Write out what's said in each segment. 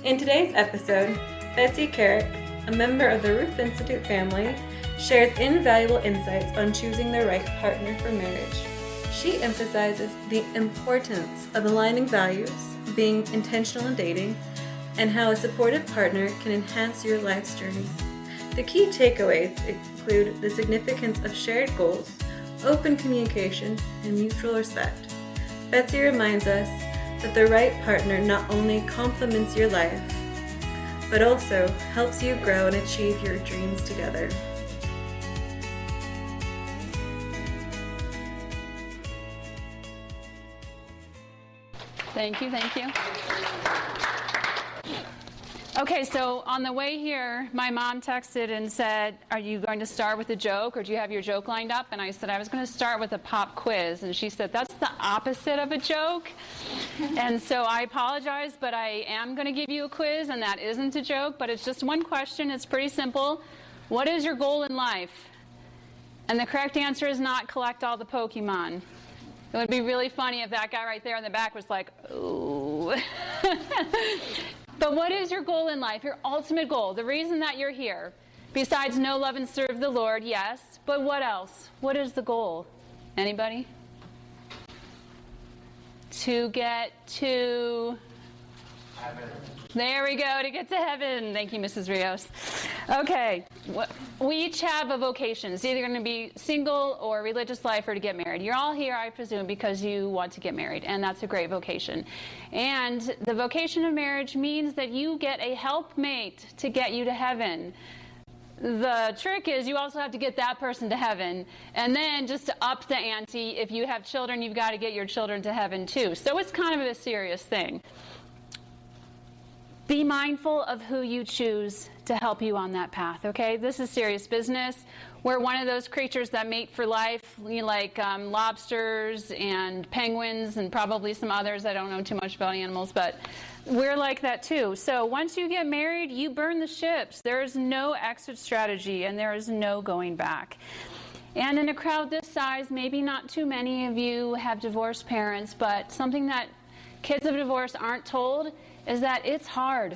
In today's episode, Betsy Kerekes, a member of the Ruth Institute family, shares invaluable insights on choosing the right partner for marriage. She emphasizes the importance of aligning values, being intentional in dating, and how a supportive partner can enhance your life's journey. The key takeaways include the significance of shared goals, open communication, and mutual respect. Betsy reminds us that the right partner not only complements your life, but also helps you grow and achieve your dreams together. Thank you. Okay, so on the way here, my mom texted and said, are you going to start with a joke, or do you have your joke lined up? And I said, I was going to start with a pop quiz. And she said, that's the opposite of a joke. And so I apologize, but I am going to give you a quiz, and that isn't a joke, but it's just one question. It's pretty simple. What is your goal in life? And the correct answer is not collect all the Pokemon. It would be really funny if that guy right there in the back was like, ooh. But what is your goal in life, your ultimate goal, the reason that you're here? Besides know, love, and serve the Lord, yes. But what else? What is the goal? Anybody? To get to heaven. There we go, to get to heaven. Thank you, Mrs. Rios. Okay, we each have a vocation. It's either going to be single or religious life or to get married. You're all here, I presume, because you want to get married, and that's a great vocation. And the vocation of marriage means that you get a helpmate to get you to heaven. The trick is you also have to get that person to heaven. And then just to up the ante, if you have children, you've got to get your children to heaven too. So it's kind of a serious thing. Be mindful of who you choose to help you on that path, okay? This is serious business. We're one of those creatures that mate for life, like lobsters and penguins and probably some others. I don't know too much about animals, but we're like that too. So once you get married, you burn the ships. There is no exit strategy, and there is no going back. And in a crowd this size, maybe not too many of you have divorced parents, but something that kids of divorce aren't told is that it's hard.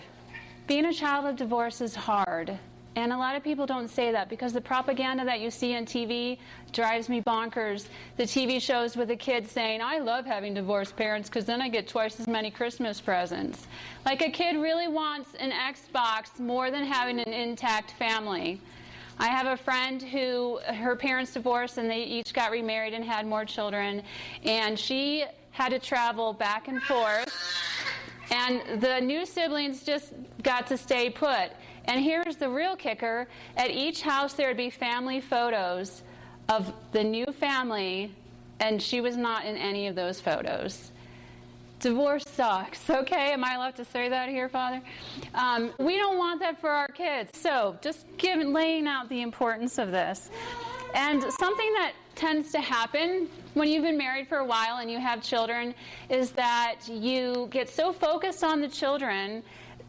Being a child of divorce is hard. And a lot of people don't say that because the propaganda that you see on TV drives me bonkers. The TV shows with the kids saying, I love having divorced parents because then I get twice as many Christmas presents. Like a kid really wants an Xbox more than having an intact family. I have a friend who, her parents divorced and they each got remarried and had more children. And she had to travel back and forth. And the new siblings just got to stay put. And here's the real kicker. At each house there would be family photos of the new family, and she was not in any of those photos. Divorce sucks, okay? Am I allowed to say that here, Father? We don't want that for our kids. So just laying out the importance of this. And something that tends to happen when you've been married for a while and you have children is that you get so focused on the children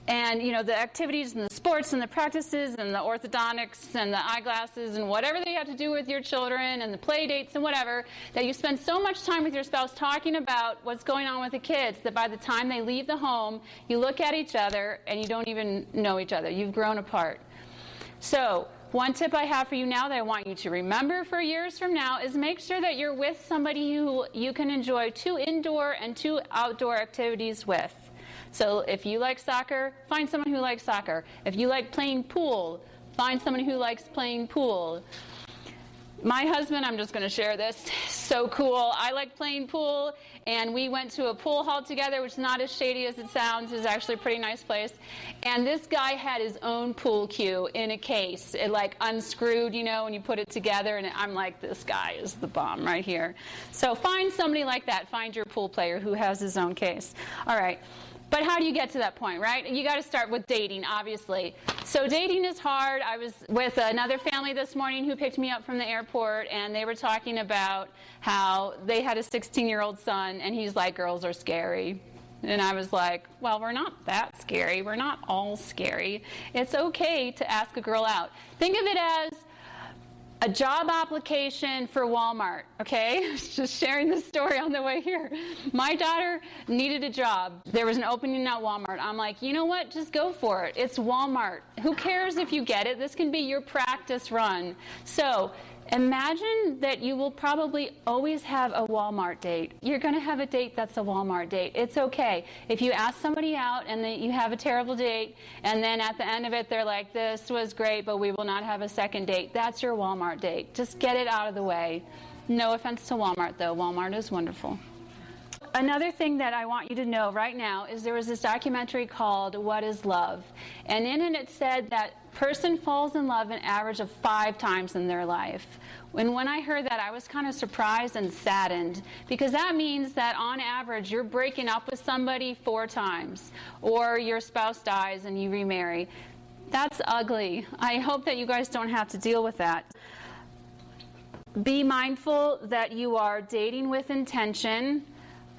and, the activities and the sports and the practices and the orthodontics and the eyeglasses and whatever they have to do with your children and the play dates and whatever, that you spend so much time with your spouse talking about what's going on with the kids that by the time they leave the home, you look at each other and you don't even know each other. You've grown apart. So, one tip I have for you now that I want you to remember for years from now is make sure that you're with somebody who you can enjoy 2 indoor and 2 outdoor activities with. So if you like soccer, find someone who likes soccer. If you like playing pool, find someone who likes playing pool. My husband, I'm just going to share this, so cool. I like playing pool, and we went to a pool hall together, which is not as shady as it sounds. It's actually a pretty nice place. And this guy had his own pool cue in a case. It unscrewed, when you put it together, and I'm like, this guy is the bomb right here. So find somebody like that. Find your pool player who has his own case. All right. But how do you get to that point, right? You got to start with dating, obviously. So dating is hard. I was with another family this morning who picked me up from the airport, and they were talking about how they had a 16-year-old son, and he's like, girls are scary. And I was like, well, we're not that scary. We're not all scary. It's okay to ask a girl out. Think of it as a job application for Walmart, okay? Just sharing the story on the way here. My daughter needed a job. There was an opening at Walmart. I'm like, you know what? Just go for it. It's Walmart. Who cares if you get it? This can be your practice run. So imagine that you will probably always have a Walmart date. You're going to have a date that's a Walmart date. It's okay. If you ask somebody out and then you have a terrible date, and then at the end of it they're like, this was great, but we will not have a second date, that's your Walmart date. Just get it out of the way. No offense to Walmart, though. Walmart is wonderful. Another thing that I want you to know right now is there was this documentary called What is Love? And in it said that person falls in love an average of 5 times in their life. And when I heard that, I was kind of surprised and saddened, because that means that on average you're breaking up with somebody 4 times, or your spouse dies and you remarry. That's ugly. I hope that you guys don't have to deal with that. Be mindful that you are dating with intention.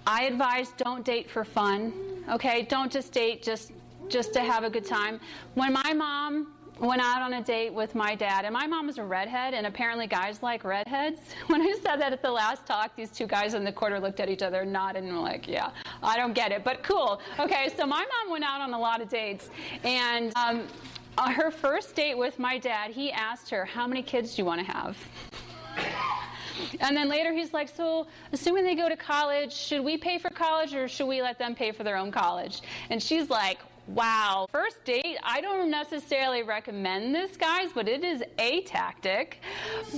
I advise don't date for fun, okay? Don't just date just to have a good time. When my mom went out on a date with my dad, and my mom is a redhead, and apparently guys like redheads. When I said that at the last talk, these 2 guys in the corner looked at each other, nodded, and were like, yeah, I don't get it, but cool. Okay, so my mom went out on a lot of dates, and her first date with my dad, he asked her, how many kids do you want to have? And then later he's like, so assuming they go to college, should we pay for college or should we let them pay for their own college? And she's like, wow, first date, I don't necessarily recommend this, guys, but it is a tactic.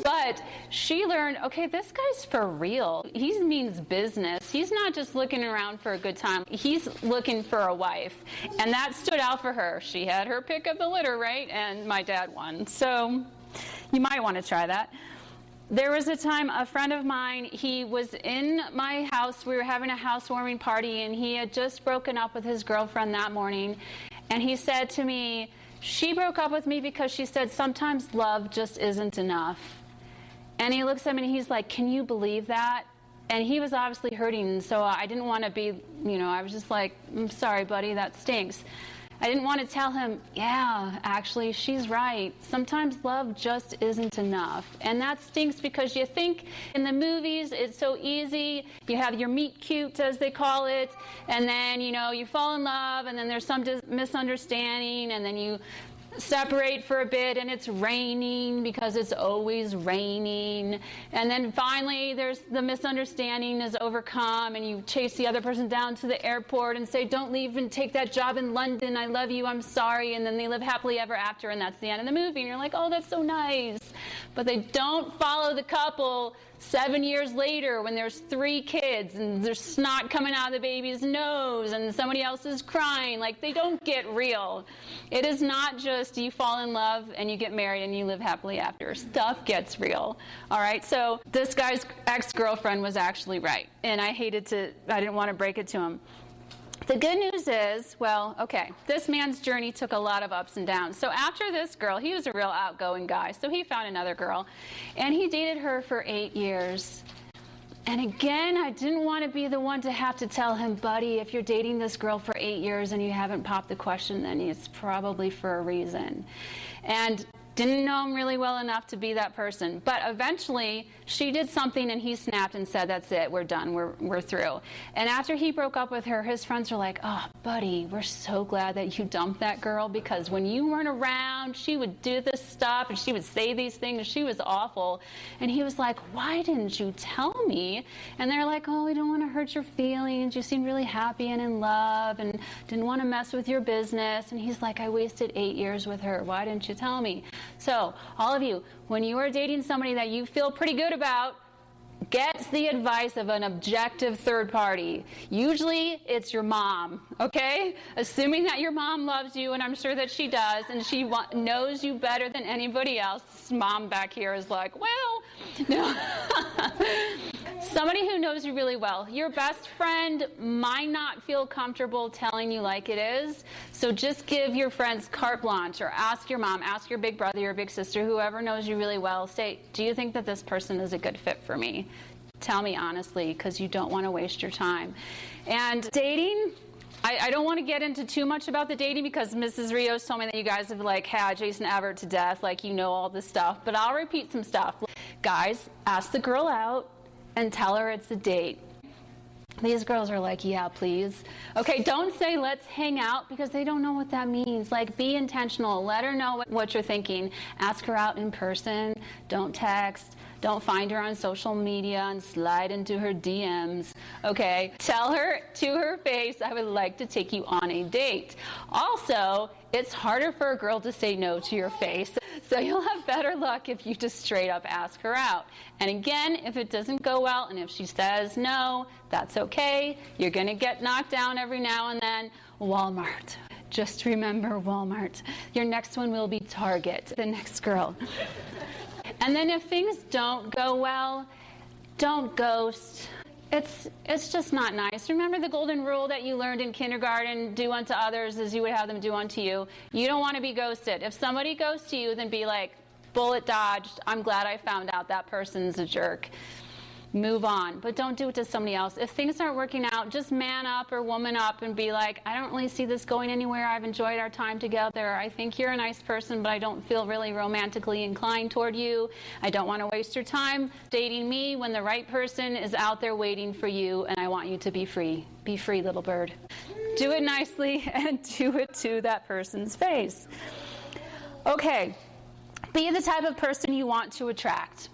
But she learned, okay, this guy's for real. He means business. He's not just looking around for a good time. He's looking for a wife. And that stood out for her. She had her pick of the litter, right? And my dad won. So you might want to try that. There was a time, a friend of mine, he was in my house. We were having a housewarming party, and he had just broken up with his girlfriend that morning. And he said to me, she broke up with me because she said sometimes love just isn't enough. And he looks at me and he's like, can you believe that? And he was obviously hurting, so I didn't want to be, I was just like, I'm sorry, buddy, that stinks. I didn't want to tell him, yeah, actually, she's right. Sometimes love just isn't enough. And that stinks because you think in the movies it's so easy. You have your meet cute, as they call it, and then, you fall in love, and then there's some misunderstanding, and then you separate for a bit and it's raining because it's always raining, and then finally there's the misunderstanding is overcome and you chase the other person down to the airport and say, don't leave and take that job in London, I love you, I'm sorry, and then they live happily ever after, and that's the end of the movie, and you're like, oh, that's so nice. But they don't follow the couple 7 years later when there's 3 kids and there's snot coming out of the baby's nose and somebody else is crying. Like, they don't get real. It is not just you fall in love and you get married and you live happily after. Stuff gets real. All right, so this guy's ex-girlfriend was actually right, and I didn't want to break it to him. The good news is, this man's journey took a lot of ups and downs. So after this girl, he was a real outgoing guy, so he found another girl, and he dated her for 8 years. And again, I didn't want to be the one to have to tell him, buddy, if you're dating this girl for 8 years and you haven't popped the question, then it's probably for a reason. And didn't know him really well enough to be that person. But eventually, she did something and he snapped and said, that's it, we're done, we're through. And after he broke up with her, his friends were like, oh, buddy, we're so glad that you dumped that girl, because when you weren't around, she would do this stuff and she would say these things. She was awful. And he was like, why didn't you tell me? And they're like, oh, we don't want to hurt your feelings. You seemed really happy and in love and didn't want to mess with your business. And he's like, I wasted 8 years with her. Why didn't you tell me? So, all of you, when you are dating somebody that you feel pretty good about, get the advice of an objective third party. Usually, it's your mom, okay? Assuming that your mom loves you, and I'm sure that she does, and she knows you better than anybody else. Mom back here is like, well, no. Somebody who knows you really well. Your best friend might not feel comfortable telling you like it is, so just give your friends carte blanche, or ask your mom, ask your big brother, your big sister, whoever knows you really well, say, do you think that this person is a good fit for me? Tell me honestly, because you don't want to waste your time. And dating, I don't want to get into too much about the dating because Mrs. Rios told me that you guys have like had Jason Everett to death, like you know all this stuff, but I'll repeat some stuff. Guys, ask the girl out and tell her it's a date. These girls are like, yeah, please. Okay, don't say let's hang out because they don't know what that means. Like, be intentional. Let her know what you're thinking. Ask her out in person. Don't text. Don't find her on social media and slide into her DMs. Okay, tell her to her face, I would like to take you on a date. Also, it's harder for a girl to say no to your face, so you'll have better luck if you just straight up ask her out. And again, if it doesn't go well and if she says no, that's okay. You're going to get knocked down every now and then. Walmart. Just remember Walmart. Your next one will be Target, the next girl. And then if things don't go well, don't ghost. It's just not nice. Remember the golden rule that you learned in kindergarten, do unto others as you would have them do unto you. You don't want to be ghosted. If somebody ghosts you, then be like, bullet dodged. I'm glad I found out that person's a jerk. Move on, but don't do it to somebody else. If things aren't working out, just man up or woman up and be like, I don't really see this going anywhere. I've enjoyed our time together. I think you're a nice person, but I don't feel really romantically inclined toward you. I don't want to waste your time dating me when the right person is out there waiting for you, and I want you to be free. Be free, little bird. Do it nicely and do it to that person's face. Okay, be the type of person you want to attract.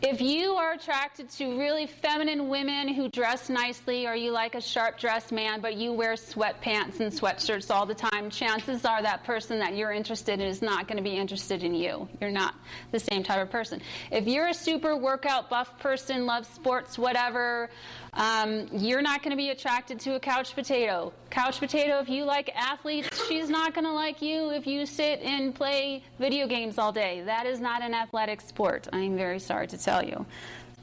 If you are attracted to really feminine women who dress nicely, or you like a sharp-dressed man, but you wear sweatpants and sweatshirts all the time, chances are that person that you're interested in is not going to be interested in you. You're not the same type of person. If you're a super workout buff person, loves sports, whatever, you're not going to be attracted to a couch potato. Couch potato, if you like athletes, she's not going to like you if you sit and play video games all day. That is not an athletic sport. I'm very sorry to tell you.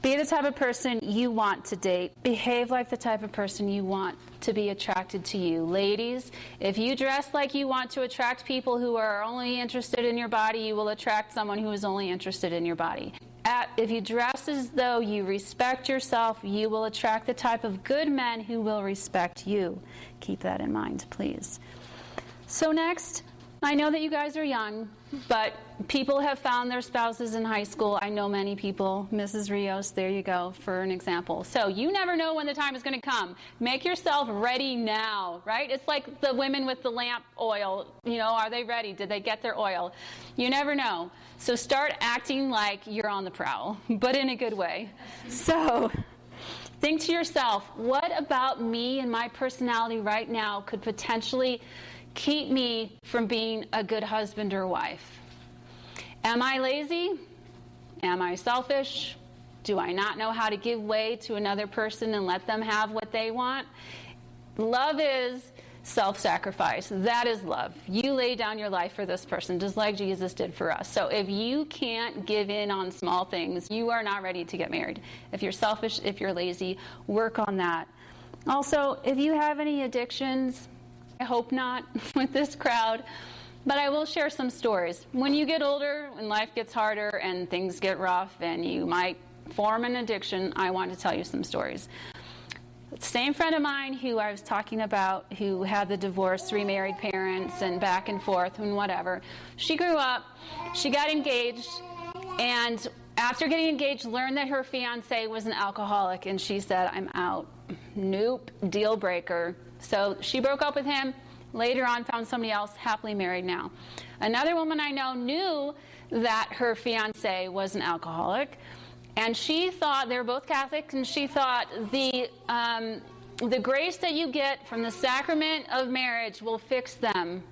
Be the type of person you want to date. Behave like the type of person you want to be attracted to you. Ladies, if you dress like you want to attract people who are only interested in your body, you will attract someone who is only interested in your body. If you dress as though you respect yourself, you will attract the type of good men who will respect you. Keep that in mind, please. So next, I know that you guys are young, but people have found their spouses in high school. I know many people. Mrs. Rios, there you go, for an example. So you never know when the time is going to come. Make yourself ready now, right? It's like the women with the lamp oil. You know, are they ready? Did they get their oil? You never know. So start acting like you're on the prowl, but in a good way. So think to yourself, what about me and my personality right now could potentially keep me from being a good husband or wife? Am I lazy? Am I selfish? Do I not know how to give way to another person and let them have what they want? Love is self-sacrifice. That is love. You lay down your life for this person, just like Jesus did for us. So if you can't give in on small things, you are not ready to get married. If you're selfish, if you're lazy, work on that. Also, if you have any addictions, I hope not with this crowd, but I will share some stories. When you get older, when life gets harder and things get rough and you might form an addiction, I want to tell you some stories. The same friend of mine who I was talking about, who had the divorce, remarried parents, and back and forth and whatever, she grew up, she got engaged, and after getting engaged, learned that her fiancé was an alcoholic, and she said, I'm out. Nope, deal breaker. So she broke up with him, later on found somebody else, happily married now. Another woman I know knew that her fiancé was an alcoholic, and she thought, they were both Catholic, and she thought the grace that you get from the sacrament of marriage will fix them.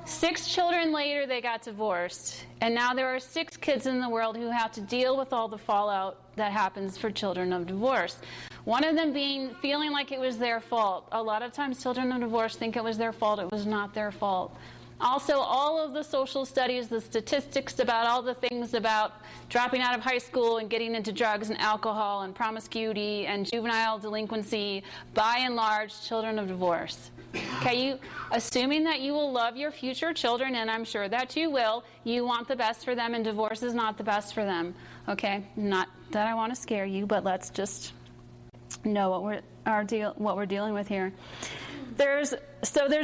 6 children later, they got divorced, and now there are 6 kids in the world who have to deal with all the fallout that happens for children of divorce. One of them feeling like it was their fault. A lot of times children of divorce think it was their fault. It was not their fault. Also, all of the social studies, the statistics about all the things about dropping out of high school and getting into drugs and alcohol and promiscuity and juvenile delinquency, by and large, children of divorce. Okay, assuming that you will love your future children, and I'm sure that you will, you want the best for them, and divorce is not the best for them. Okay, not that I want to scare you, but let's just know what we're dealing with here. There's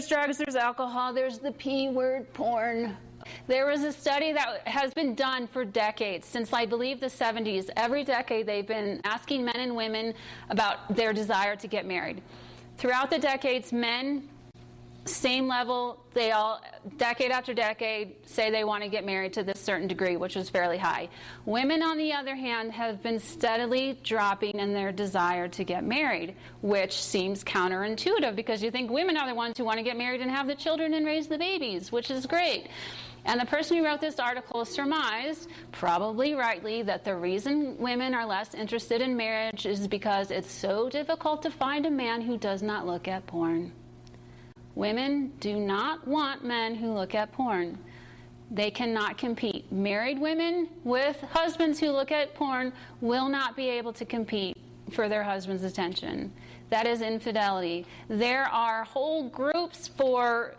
drugs, there's alcohol, there's the P word, porn. There was a study that has been done for decades, since I believe the 70s. Every decade they've been asking men and women about their desire to get married. Throughout the decades, men, same level, they all, decade after decade, say they want to get married to this certain degree, which is fairly high. Women, on the other hand, have been steadily dropping in their desire to get married, which seems counterintuitive, because you think women are the ones who want to get married and have the children and raise the babies, which is great. And the person who wrote this article surmised, probably rightly, that the reason women are less interested in marriage is because it's so difficult to find a man who does not look at porn. Women do not want men who look at porn. They cannot compete. Married women with husbands who look at porn will not be able to compete for their husband's attention. That is infidelity. There are whole groups for,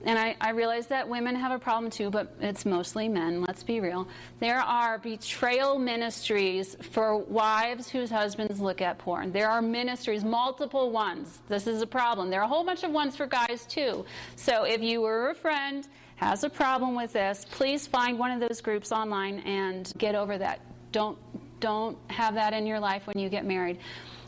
and I realize that women have a problem too, but it's mostly men, let's be real. There are betrayal ministries for wives whose husbands look at porn. There are ministries, multiple ones. This is a problem. There are a whole bunch of ones for guys too. So if you or a friend has a problem with this, please find one of those groups online and get over that. Don't have that in your life when you get married.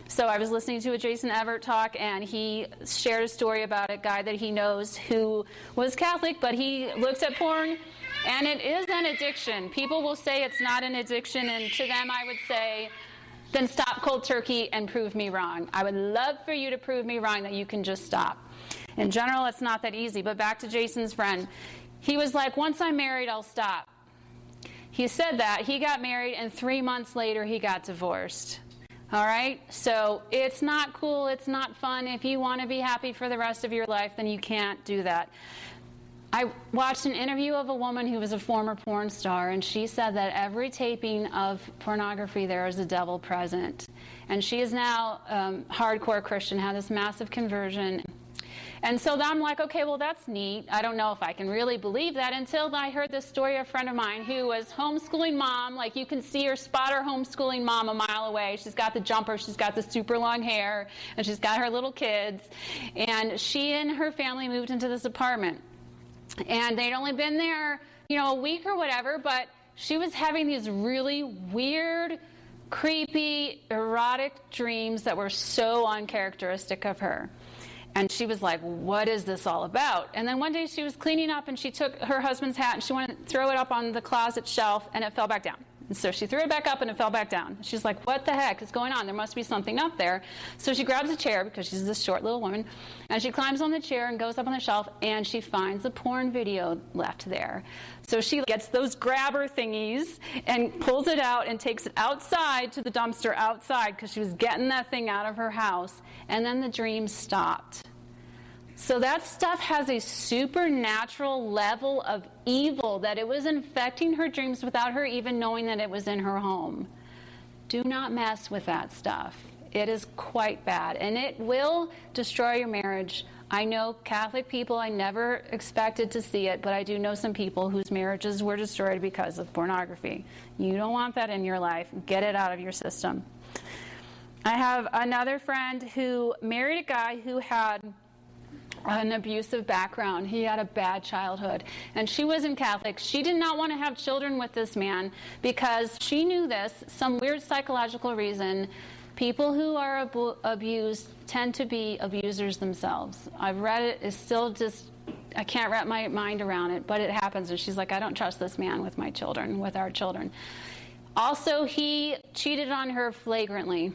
So I was listening to a Jason Everett talk, and he shared a story about a guy that he knows who was Catholic, but he looks at porn, and it is an addiction. People will say it's not an addiction, and to them I would say, then stop cold turkey and prove me wrong. I would love for you to prove me wrong that you can just stop. In general, it's not that easy, but back to Jason's friend. He was like, once I'm married, I'll stop. He said that. He got married, and 3 months later, he got divorced. All right? So it's not cool. It's not fun. If you want to be happy for the rest of your life, then you can't do that. I watched an interview of a woman who was a former porn star, and she said that every taping of pornography, there is a devil present. And she is now hardcore Christian, had this massive conversion. And so I'm like, okay, well, that's neat. I don't know if I can really believe that, until I heard this story of a friend of mine who was homeschooling mom. Like, you can see her, spot her homeschooling mom a mile away. She's got the jumper, she's got the super long hair, and she's got her little kids. And she and her family moved into this apartment. And they'd only been there, a week or whatever, but she was having these really weird, creepy, erotic dreams that were so uncharacteristic of her. And she was like, what is this all about? And then one day she was cleaning up, and she took her husband's hat and she wanted to throw it up on the closet shelf, and it fell back down. And so she threw it back up, and it fell back down. She's like, what the heck is going on? There must be something up there. So she grabs a chair, because she's this short little woman, and she climbs on the chair and goes up on the shelf, and she finds a porn video left there. So she gets those grabber thingies and pulls it out and takes it outside to the dumpster outside, because she was getting that thing out of her house. And then the dream stopped. So that stuff has a supernatural level of evil, that it was infecting her dreams without her even knowing that it was in her home. Do not mess with that stuff. It is quite bad, and it will destroy your marriage. I know Catholic people, I never expected to see it, but I do know some people whose marriages were destroyed because of pornography. You don't want that in your life. Get it out of your system. I have another friend who married a guy who had an abusive background. He had a bad childhood, and she wasn't Catholic. She did not want to have children with this man because she knew this, some weird psychological reason. People who are abused tend to be abusers themselves. I've read it. It's still just, I can't wrap my mind around it, but it happens. And she's like, I don't trust this man with my children, with our children. Also, he cheated on her flagrantly.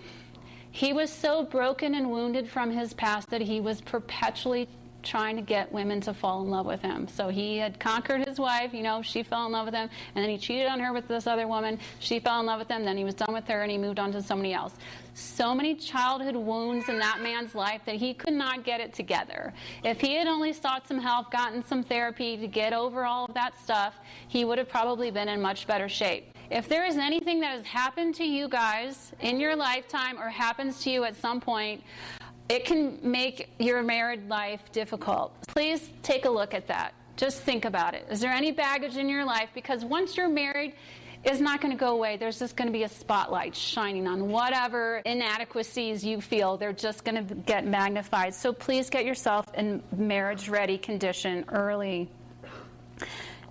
He was so broken and wounded from his past that he was perpetually trying to get women to fall in love with him. So he had conquered his wife, she fell in love with him, and then he cheated on her with this other woman. She fell in love with him, then he was done with her, and he moved on to somebody else. So many childhood wounds in that man's life that he could not get it together. If he had only sought some help, gotten some therapy to get over all of that stuff, he would have probably been in much better shape. If there is anything that has happened to you guys in your lifetime or happens to you at some point, it can make your married life difficult. Please take a look at that. Just think about it. Is there any baggage in your life? Because once you're married, is not going to go away. There's just going to be a spotlight shining on whatever inadequacies you feel. They're just going to get magnified. So please get yourself in marriage-ready condition early.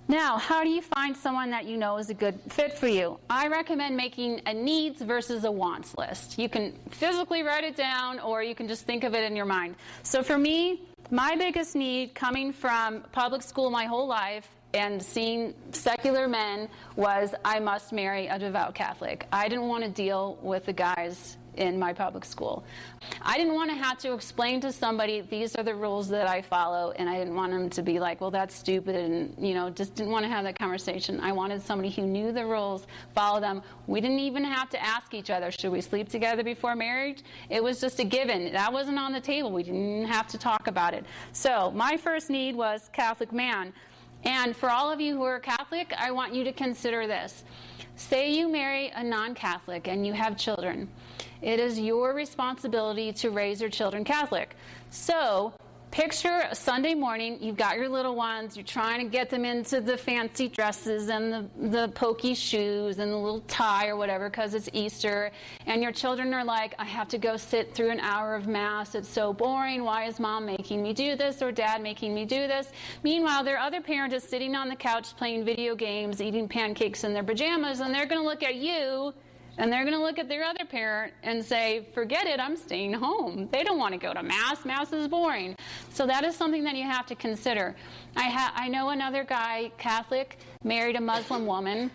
Now, how do you find someone that you know is a good fit for you? I recommend making a needs versus a wants list. You can physically write it down, or you can just think of it in your mind. So for me, my biggest need coming from public school my whole life and seeing secular men was I must marry a devout Catholic. I didn't want to deal with the guys in my public school. I didn't want to have to explain to somebody, these are the rules that I follow, and I didn't want them to be like, well, that's stupid, and, just didn't want to have that conversation. I wanted somebody who knew the rules, follow them. We didn't even have to ask each other, should we sleep together before marriage? It was just a given. That wasn't on the table. We didn't have to talk about it. So my first need was Catholic man. And for all of you who are Catholic, I want you to consider this. Say you marry a non-Catholic and you have children. It is your responsibility to raise your children Catholic. So picture a Sunday morning, you've got your little ones, you're trying to get them into the fancy dresses and the pokey shoes and the little tie or whatever because it's Easter, and your children are like, I have to go sit through an hour of Mass, it's so boring, why is Mom making me do this or Dad making me do this? Meanwhile, their other parent is sitting on the couch playing video games, eating pancakes in their pajamas, and they're going to look at you and they're going to look at their other parent and say, forget it, I'm staying home. They don't want to go to Mass. Mass is boring. So that is something that you have to consider. I know another guy, Catholic, married a Muslim woman,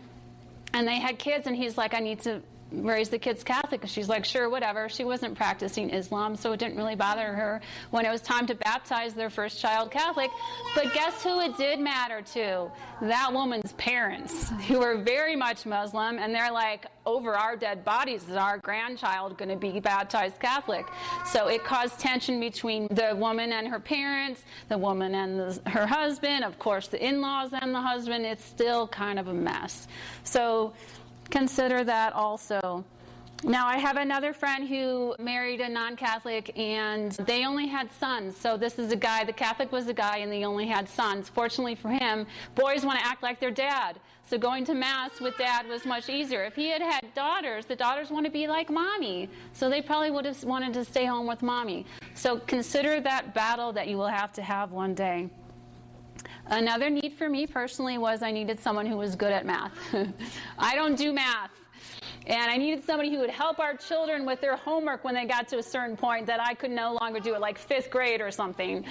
and they had kids, and he's like, I need to raise the kids Catholic. And she's like, sure, whatever. She wasn't practicing Islam, so it didn't really bother her when it was time to baptize their first child Catholic. But guess who it did matter to? That woman's parents, who are very much Muslim, and they're like, over our dead bodies is our grandchild going to be baptized Catholic. So it caused tension between the woman and her parents, the woman and her husband, of course the in-laws and the husband. It's still kind of a mess. So consider that also. Now, I have another friend who married a non-Catholic, and they only had sons. So this is a guy, the Catholic was a guy, and they only had sons. Fortunately for him, boys want to act like their dad. So going to Mass with Dad was much easier. If he had had daughters, the daughters want to be like Mommy. So they probably would have wanted to stay home with Mommy. So consider that battle that you will have to have one day. Another need for me personally was I needed someone who was good at math. I don't do math. And I needed somebody who would help our children with their homework when they got to a certain point that I could no longer do it, like 5th grade or something.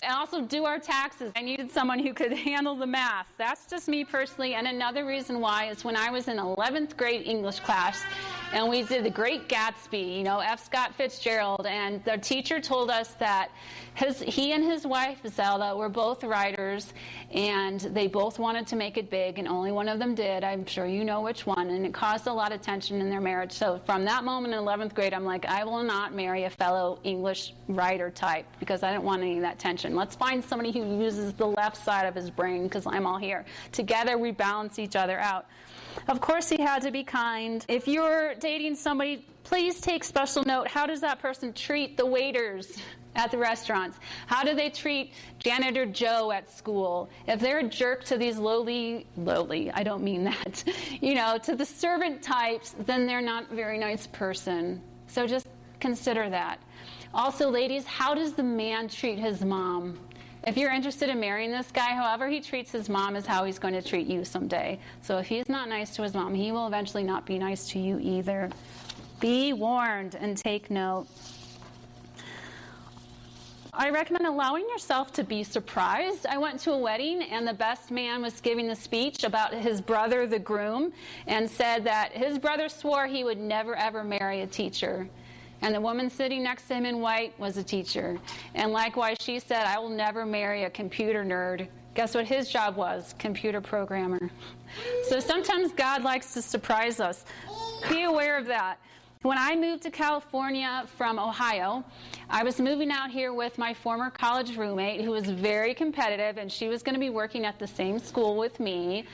And also do our taxes. I needed someone who could handle the math. That's just me personally. And another reason why is when I was in 11th grade English class, and we did The Great Gatsby, F. Scott Fitzgerald, and the teacher told us that he and his wife, Zelda, were both writers, and they both wanted to make it big, and only one of them did. I'm sure you know which one, and it caused a lot of tension in their marriage. So from that moment in 11th grade, I'm like, I will not marry a fellow English writer type, because I don't want any of that tension. Let's find somebody who uses the left side of his brain, because I'm all here. Together, we balance each other out. Of course, he had to be kind. If you're dating somebody, please take special note. How does that person treat the waiters at the restaurants? How do they treat Janitor Joe at school? If they're a jerk to these lowly, I don't mean that, to the servant types, then they're not a very nice person. So just consider that. Also, ladies, how does the man treat his mom? If you're interested in marrying this guy, however he treats his mom is how he's going to treat you someday. So if he's not nice to his mom, he will eventually not be nice to you either. Be warned and take note. I recommend allowing yourself to be surprised. I went to a wedding, and the best man was giving the speech about his brother, the groom, and said that his brother swore he would never, ever marry a teacher. And the woman sitting next to him in white was a teacher. And likewise, she said, I will never marry a computer nerd. Guess what his job was? Computer programmer. So sometimes God likes to surprise us. Be aware of that. When I moved to California from Ohio, I was moving out here with my former college roommate who was very competitive, and she was going to be working at the same school with me,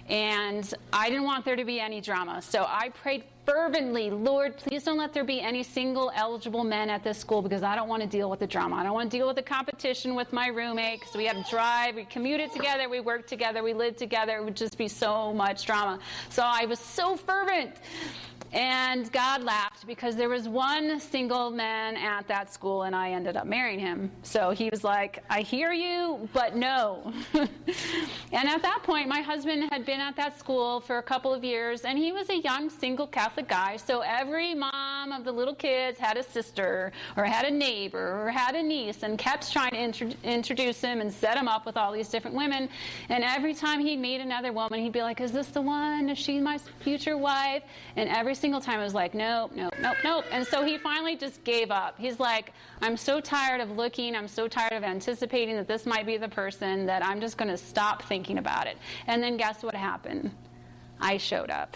and I didn't want there to be any drama. So I prayed fervently, Lord, please don't let there be any single eligible men at this school because I don't want to deal with the drama. I don't want to deal with the competition with my roommate because we had to drive, we commuted together, we worked together, we lived together. It would just be so much drama. So I was so fervent. And God laughed because there was one single man at that school and I ended up marrying him. So he was like, I hear you, but no. And at that point, my husband had been at that school for a couple of years and he was a young single Catholic guy. So every mom of the little kids had a sister or had a neighbor or had a niece and kept trying to introduce him and set him up with all these different women. And every time he'd meet another woman, he'd be like, is this the one? Is she my future wife? And every single time I was like, nope. And so he finally just gave up. He's like, I'm so tired of looking, I'm so tired of anticipating that this might be the person that I'm just going to stop thinking about it. And then guess what happened? I showed up.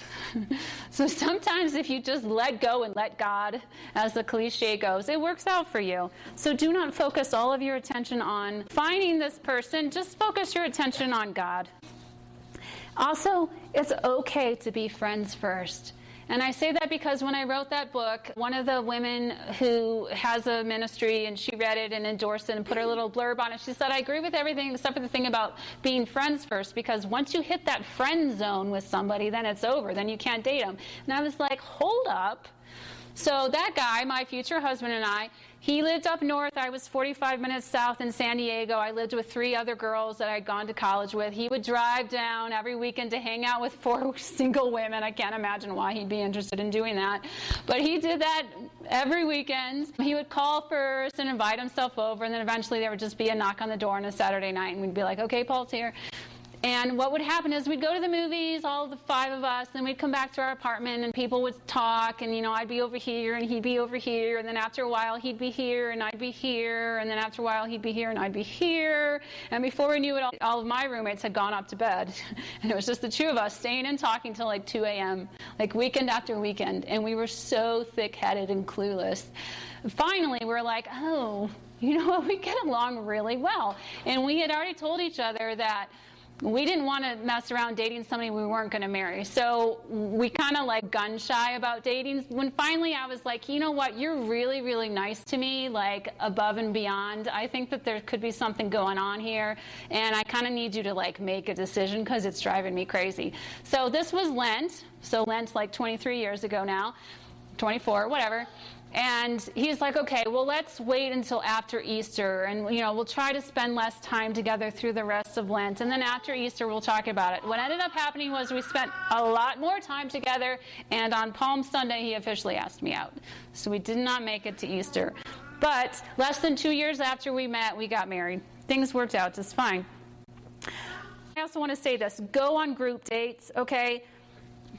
So sometimes if you just let go and let God, as the cliche goes, it works out for you. So do not focus all of your attention on finding this person, just focus your attention on God. Also, it's okay to be friends first. And I say that because when I wrote that book, one of the women who has a ministry, and she read it and endorsed it and put her little blurb on it, she said, I agree with everything except for the thing about being friends first, because once you hit that friend zone with somebody, then it's over. Then you can't date them. And I was like, hold up. So that guy, my future husband and I, he lived up north. I was 45 minutes south in San Diego. I lived with 3 other girls that I'd gone to college with. He would drive down every weekend to hang out with 4 single women. I can't imagine why he'd be interested in doing that. But he did that every weekend. He would call first and invite himself over, and then eventually there would just be a knock on the door on a Saturday night, and we'd be like, okay, Paul's here. And what would happen is we'd go to the movies, all the 5 of us, and we'd come back to our apartment and people would talk, and I'd be over here and he'd be over here, and then after a while he'd be here and I'd be here, and then after a while he'd be here and I'd be here. And before we knew it, all of my roommates had gone up to bed. And it was just the 2 of us staying and talking till like 2 a.m., like weekend after weekend. And we were so thick-headed and clueless. Finally, we're like, oh, you know what, we get along really well. And we had already told each other that we didn't want to mess around dating somebody we weren't going to marry. So we kind of like gun shy about dating. When finally I was like, you know what, you're really, really nice to me, like above and beyond. I think that there could be something going on here, and I kind of need you to like make a decision because it's driving me crazy. So this was Lent. So Lent like 23 years ago now, 24, whatever. And he's like, okay, well, let's wait until after Easter, and we'll try to spend less time together through the rest of Lent, and then after Easter we'll talk about it. What ended up happening was we spent a lot more time together, and on Palm Sunday he officially asked me out. So we did not make it to Easter. But less than 2 years after we met, we got married. Things worked out just fine. I also want to say this. Go on group dates, okay?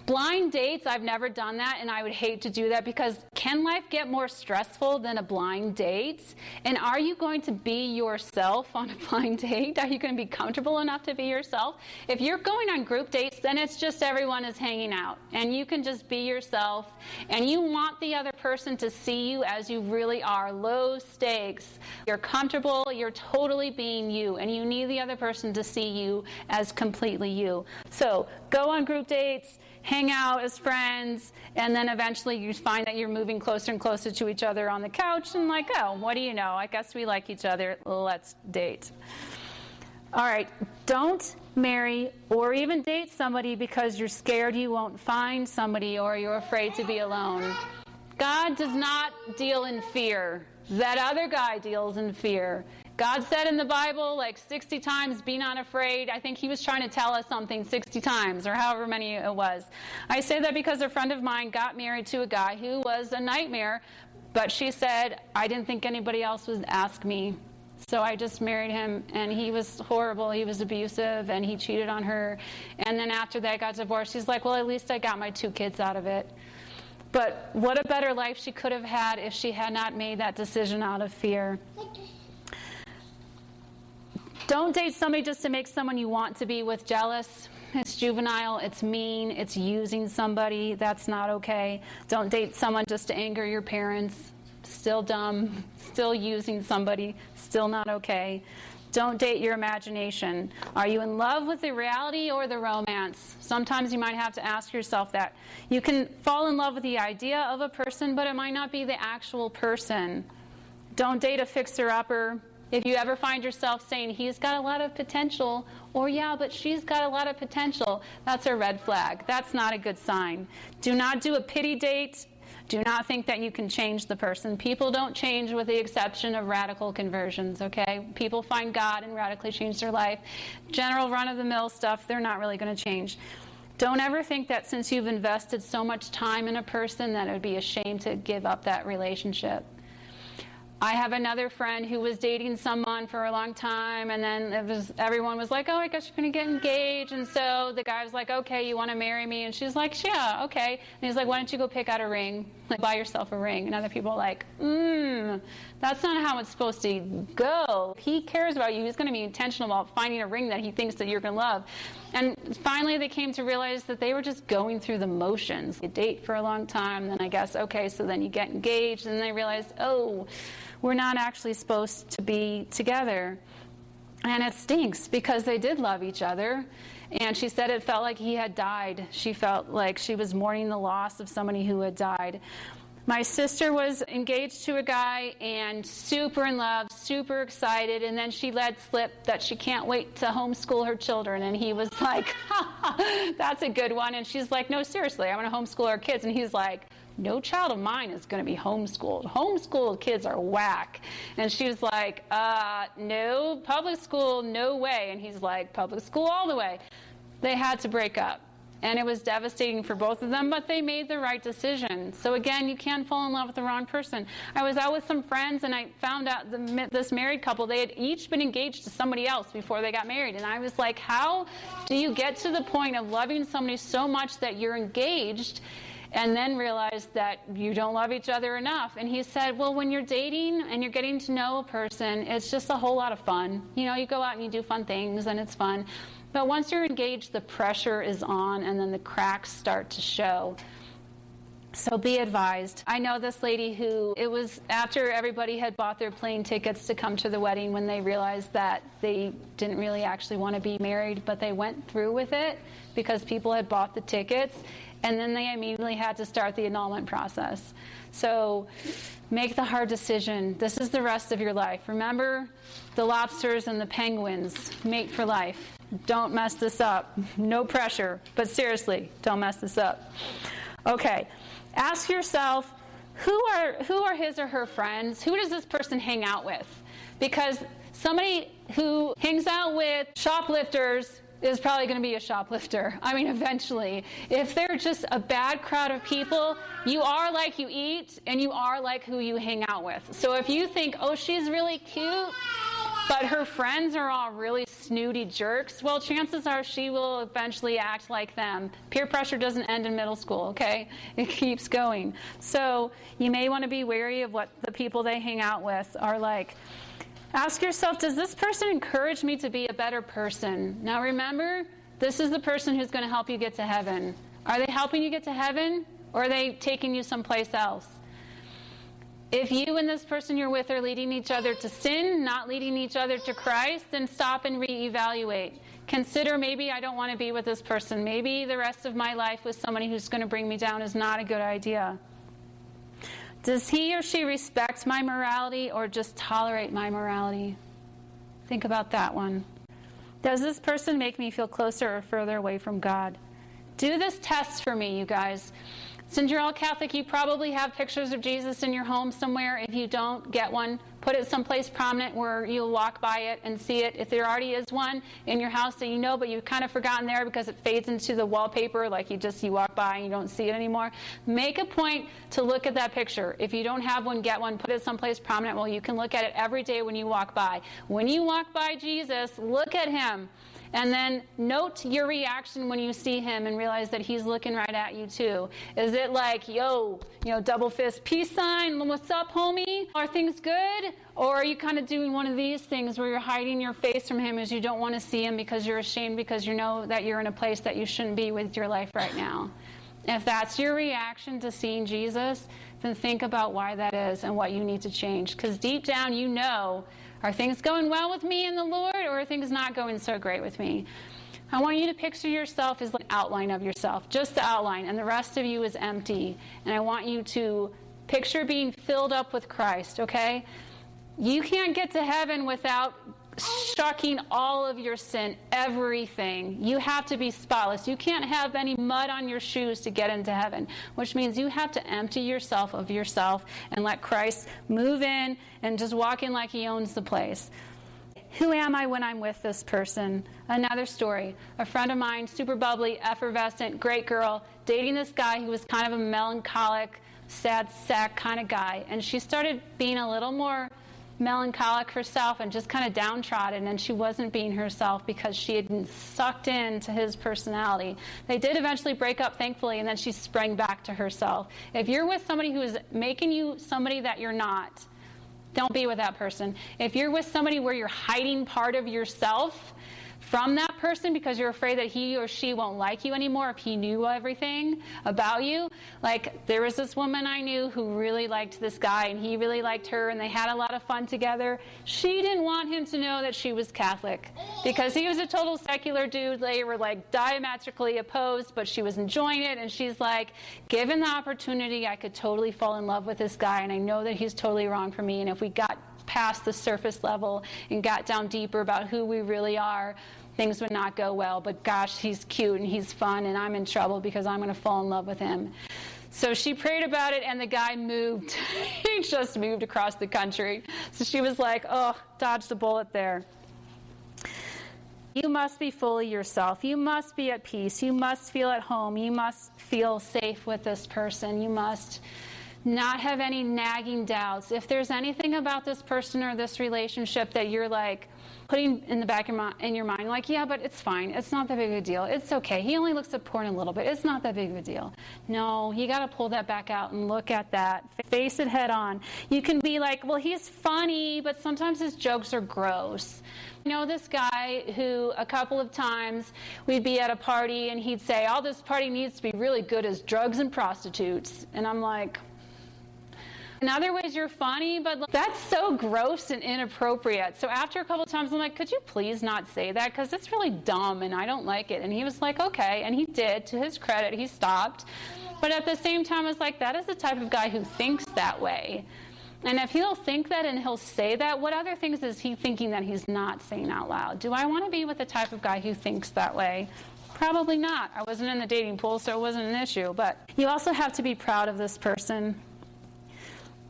Blind dates, I've never done that, and I would hate to do that because can life get more stressful than a blind date? And are you going to be yourself on a blind date? Are you going to be comfortable enough to be yourself? If you're going on group dates, then it's just everyone is hanging out, and you can just be yourself, and you want the other person to see you as you really are, low stakes. You're comfortable, you're totally being you, and you need the other person to see you as completely you. So go on group dates, hang out as friends, and then eventually you find that you're moving closer and closer to each other on the couch, and like, oh, what do you know? I guess we like each other. Let's date. All right, don't marry or even date somebody because you're scared you won't find somebody or you're afraid to be alone. God does not deal in fear. That other guy deals in fear. God said in the Bible like 60 times, be not afraid. I think he was trying to tell us something 60 times or however many it was. I say that because a friend of mine got married to a guy who was a nightmare, but she said, I didn't think anybody else would ask me. So I just married him, and he was horrible. He was abusive, and he cheated on her. And then after that, got divorced. She's like, well, at least I got my 2 kids out of it. But what a better life she could have had if she had not made that decision out of fear. Don't date somebody just to make someone you want to be with jealous. It's juvenile, it's mean, it's using somebody. That's not okay. Don't date someone just to anger your parents. Still dumb, still using somebody, still not okay. Don't date your imagination. Are you in love with the reality or the romance? Sometimes you might have to ask yourself that. You can fall in love with the idea of a person, but it might not be the actual person. Don't date a fixer-upper. If you ever find yourself saying, he's got a lot of potential, or yeah, but she's got a lot of potential, that's a red flag. That's not a good sign. Do not do a pity date. Do not think that you can change the person. People don't change with the exception of radical conversions, okay? People find God and radically change their life. General run-of-the-mill stuff, they're not really going to change. Don't ever think that since you've invested so much time in a person that it would be a shame to give up that relationship. I have another friend who was dating someone for a long time, and then everyone was like, oh, I guess you're going to get engaged. And so the guy was like, okay, you want to marry me? And she's like, yeah, okay. And he's like, why don't you go pick out a ring? Like, buy yourself a ring. And other people are like, that's not how it's supposed to go. He cares about you. He's going to be intentional about finding a ring that he thinks that you're going to love. And finally they came to realize that they were just going through the motions. You date for a long time, then I guess, okay, so then you get engaged, and they realized, oh, we're not actually supposed to be together. And it stinks because they did love each other. And she said it felt like he had died. She felt like she was mourning the loss of somebody who had died. My sister was engaged to a guy and super in love, super excited, and then she let slip that she can't wait to homeschool her children. And he was like, that's a good one. And she's like, no, seriously, I want to homeschool our kids. And he's like, no child of mine is going to be homeschooled. Homeschooled kids are whack. And she was like, no, public school, no way. And he's like, public school all the way. They had to break up. And it was devastating for both of them, but they made the right decision. So again, you can fall in love with the wrong person. I was out with some friends, and I found out this married couple, they had each been engaged to somebody else before they got married. And I was like, how do you get to the point of loving somebody so much that you're engaged and then realize that you don't love each other enough? And he said, well, when you're dating and you're getting to know a person, it's just a whole lot of fun. You know, you go out and you do fun things, and it's fun. But once you're engaged, the pressure is on, and then the cracks start to show. So be advised. I know this lady who, it was after everybody had bought their plane tickets to come to the wedding when they realized that they didn't really actually want to be married, but they went through with it because people had bought the tickets, and then they immediately had to start the annulment process. So make the hard decision. This is the rest of your life. Remember the lobsters and the penguins, mate for life. Don't mess this up. No pressure, but seriously, don't mess this up. Okay, ask yourself, who are his or her friends? Who does this person hang out with? Because somebody who hangs out with shoplifters is probably going to be a shoplifter. I mean, eventually. If they're just a bad crowd of people, you are like you eat, and you are like who you hang out with. So if you think, oh, she's really cute, but her friends are all really snooty jerks, well, chances are she will eventually act like them. Peer pressure doesn't end in middle school, okay? It keeps going. So you may want to be wary of what the people they hang out with are like. Ask yourself, does this person encourage me to be a better person? Now remember, this is the person who's going to help you get to heaven. Are they helping you get to heaven, or are they taking you someplace else? If you and this person you're with are leading each other to sin, not leading each other to Christ, then stop and reevaluate. Consider, maybe I don't want to be with this person. Maybe the rest of my life with somebody who's going to bring me down is not a good idea. Does he or she respect my morality or just tolerate my morality? Think about that one. Does this person make me feel closer or further away from God? Do this test for me, you guys. Since you're all Catholic, you probably have pictures of Jesus in your home somewhere. If you don't, get one. Put it someplace prominent where you'll walk by it and see it. If there already is one in your house that you know, but you've kind of forgotten there because it fades into the wallpaper, like you walk by and you don't see it anymore, make a point to look at that picture. If you don't have one, get one. Put it someplace prominent where you can look at it every day when you walk by. When you walk by Jesus, look at him. And then note your reaction when you see him and realize that he's looking right at you too. Is it like, yo, double fist, peace sign, what's up, homie? Are things good? Or are you kind of doing one of these things where you're hiding your face from him as you don't want to see him because you're ashamed because you know that you're in a place that you shouldn't be with your life right now? If that's your reaction to seeing Jesus, then think about why that is and what you need to change. Because deep down you know Are things going well with me and the Lord, or are things not going so great with me? I want you to picture yourself as an outline of yourself, just the outline, and the rest of you is empty. And I want you to picture being filled up with Christ, okay? You can't get to heaven without shucking all of your sin, everything. You have to be spotless. You can't have any mud on your shoes to get into heaven, which means you have to empty yourself of yourself and let Christ move in and just walk in like he owns the place. Who am I when I'm with this person? Another story. A friend of mine, super bubbly, effervescent, great girl, dating this guy who was kind of a melancholic, sad sack kind of guy. And she started being a little more melancholic herself and just kind of downtrodden, and she wasn't being herself because she had been sucked into his personality. They did eventually break up, thankfully, and then she sprang back to herself. If you're with somebody who is making you somebody that you're not, don't be with that person. If you're with somebody where you're hiding part of yourself from that person because you're afraid that he or she won't like you anymore if he knew everything about you. Like, there was this woman I knew who really liked this guy, and he really liked her, and they had a lot of fun together. She didn't want him to know that she was Catholic because he was a total secular dude. They were like diametrically opposed, but she was enjoying it, and she's like, given the opportunity, I could totally fall in love with this guy, and I know that he's totally wrong for me, and if we got past the surface level and got down deeper about who we really are, things would not go well. But gosh, he's cute and he's fun, and I'm in trouble because I'm going to fall in love with him. So she prayed about it, and the guy moved. He just moved across the country. So she was like, oh, dodged a bullet there. You must be fully yourself. You must be at peace. You must feel at home. You must feel safe with this person. You must not have any nagging doubts. If there's anything about this person or this relationship that you're like putting in the back of your mind, like, yeah, but it's fine. It's not that big of a deal. It's okay. He only looks at porn a little bit. It's not that big of a deal. No, you got to pull that back out and look at that. Face it head on. You can be like, well, he's funny, but sometimes his jokes are gross. I know this guy who a couple of times we'd be at a party and he'd say, all this party needs to be really good is drugs and prostitutes. And I'm like, in other ways, you're funny, but that's so gross and inappropriate. So after a couple of times, I'm like, could you please not say that? Because it's really dumb, and I don't like it. And he was like, okay. And he did. To his credit, he stopped. But at the same time, I was like, that is the type of guy who thinks that way. And if he'll think that and he'll say that, what other things is he thinking that he's not saying out loud? Do I want to be with the type of guy who thinks that way? Probably not. I wasn't in the dating pool, so it wasn't an issue. But you also have to be proud of this person.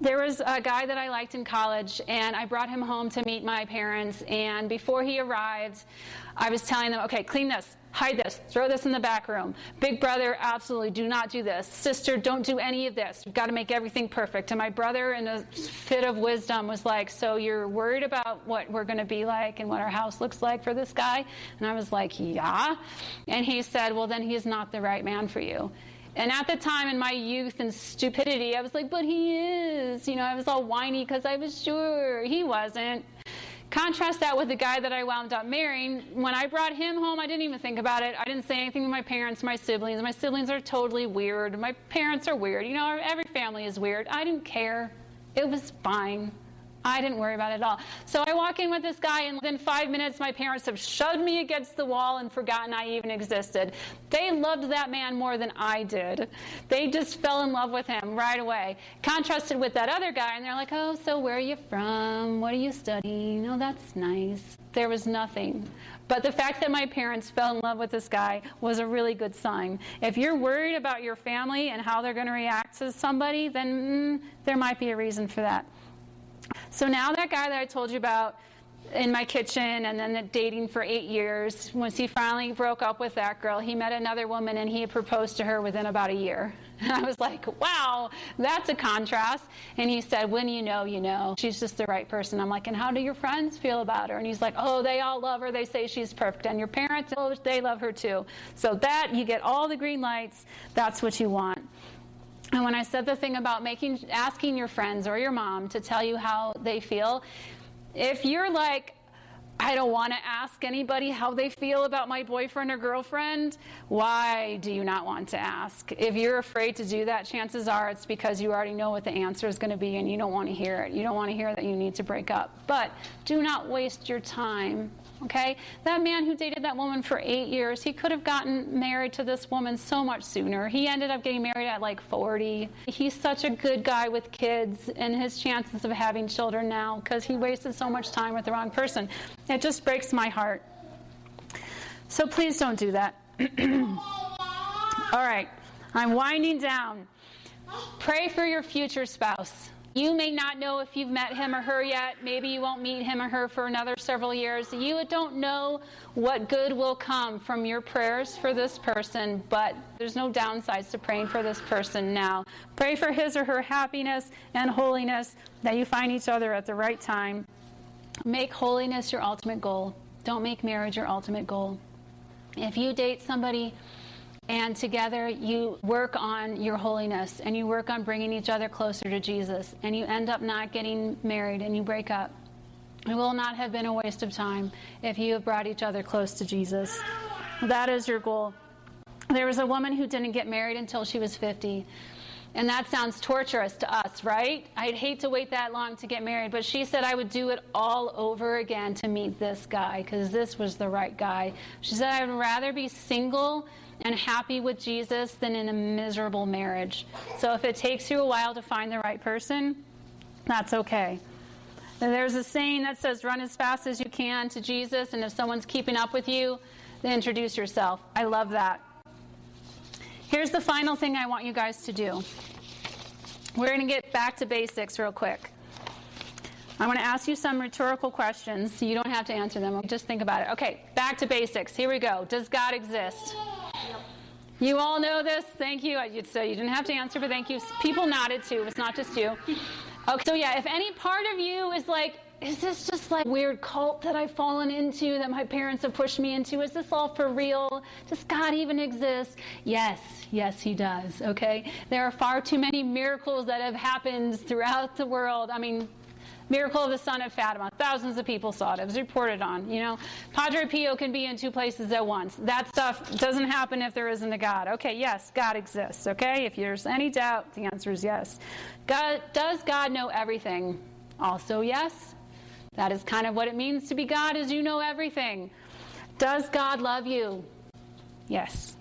There was a guy that I liked in college, and I brought him home to meet my parents, and before he arrived, I was telling them, okay, clean this, hide this, throw this in the back room. Big brother, absolutely do not do this. Sister, don't do any of this. We've got to make everything perfect. And my brother, in a fit of wisdom, was like, so you're worried about what we're going to be like and what our house looks like for this guy? And I was like, yeah. And he said, well, then he's not the right man for you. And at the time, in my youth and stupidity, I was like, but he is. You know, I was all whiny because I was sure. He wasn't. Contrast that with the guy that I wound up marrying. When I brought him home, I didn't even think about it. I didn't say anything to my parents, my siblings. My siblings are totally weird. My parents are weird. You know, every family is weird. I didn't care. It was fine. I didn't worry about it at all. So I walk in with this guy, and within 5 minutes, my parents have shoved me against the wall and forgotten I even existed. They loved that man more than I did. They just fell in love with him right away. Contrasted with that other guy, and they're like, oh, so where are you from? What are you studying? Oh, that's nice. There was nothing. But the fact that my parents fell in love with this guy was a really good sign. If you're worried about your family and how they're going to react to somebody, then there might be a reason for that. So now that guy that I told you about in my kitchen and then dating for 8 years, once he finally broke up with that girl, he met another woman and he proposed to her within about a year. And I was like, wow, that's a contrast. And he said, when you know, you know. She's just the right person. I'm like, and how do your friends feel about her? And he's like, oh, they all love her. They say she's perfect. And your parents, oh, they love her too. So that, you get all the green lights. That's what you want. And when I said the thing about asking your friends or your mom to tell you how they feel, if you're like, I don't want to ask anybody how they feel about my boyfriend or girlfriend. Why do you not want to ask? If you're afraid to do that, chances are it's because you already know what the answer is going to be and you don't want to hear it. You don't want to hear that you need to break up. But do not waste your time. Okay? That man who dated that woman for 8 years, he could have gotten married to this woman so much sooner. He ended up getting married at like 40. He's such a good guy with kids, and his chances of having children now, because he wasted so much time with the wrong person. It just breaks my heart. So please don't do that. All right. I'm winding down. Pray for your future spouse. You may not know if you've met him or her yet. Maybe you won't meet him or her for another several years. You don't know what good will come from your prayers for this person, but there's no downsides to praying for this person now. Pray for his or her happiness and holiness, that you find each other at the right time. Make holiness your ultimate goal. Don't make marriage your ultimate goal. If you date somebody and together you work on your holiness and you work on bringing each other closer to Jesus, and you end up not getting married and you break up, it will not have been a waste of time if you have brought each other close to Jesus. That is your goal. There was a woman who didn't get married until she was 50. And that sounds torturous to us, right? I'd hate to wait that long to get married. But she said, I would do it all over again to meet this guy, because this was the right guy. She said, I would rather be single and happy with Jesus than in a miserable marriage. So if it takes you a while to find the right person, that's okay. And there's a saying that says, run as fast as you can to Jesus, and if someone's keeping up with you, then introduce yourself. I love that. Here's the final thing I want you guys to do. We're going to get back to basics real quick. I'm going to ask you some rhetorical questions. You don't have to answer them. Just think about it. Okay, back to basics. Here we go. Does God exist? You all know this. Thank you. So you didn't have to answer, but thank you. People nodded too. It's not just you. Okay, so yeah, if any part of you is like, is this just like a weird cult that I've fallen into, that my parents have pushed me into? Is this all for real? Does God even exist? Yes, he does, okay? There are far too many miracles that have happened throughout the world. I mean, miracle of the sun at Fatima. Thousands of people saw it. It was reported on, you know. Padre Pio can be in 2 places at once. That stuff doesn't happen if there isn't a God. Okay, yes, God exists, okay? If there's any doubt, the answer is yes. Does God know everything? Also yes. That is kind of what it means to be God, is you know everything. Does God love you? Yes.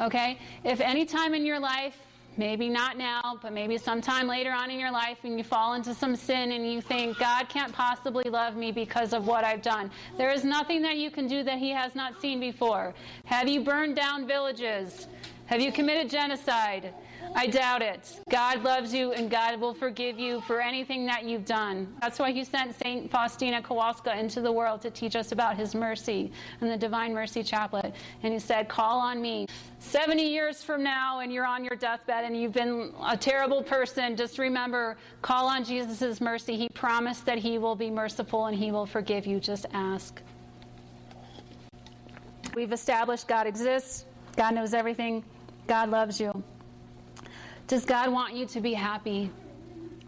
Okay? If any time in your life, maybe not now, but maybe sometime later on in your life, and you fall into some sin and you think, God can't possibly love me because of what I've done, there is nothing that you can do that he has not seen before. Have you burned down villages? Have you committed genocide? I doubt it. God loves you, and God will forgive you for anything that you've done. That's why he sent St. Faustina Kowalska into the world, to teach us about his mercy and the Divine Mercy Chaplet. And he said, call on me. 70 years from now, and you're on your deathbed and you've been a terrible person, just remember, call on Jesus' mercy. He promised that he will be merciful and he will forgive you. Just ask. We've established God exists. God knows everything. God loves you. Does God want you to be happy?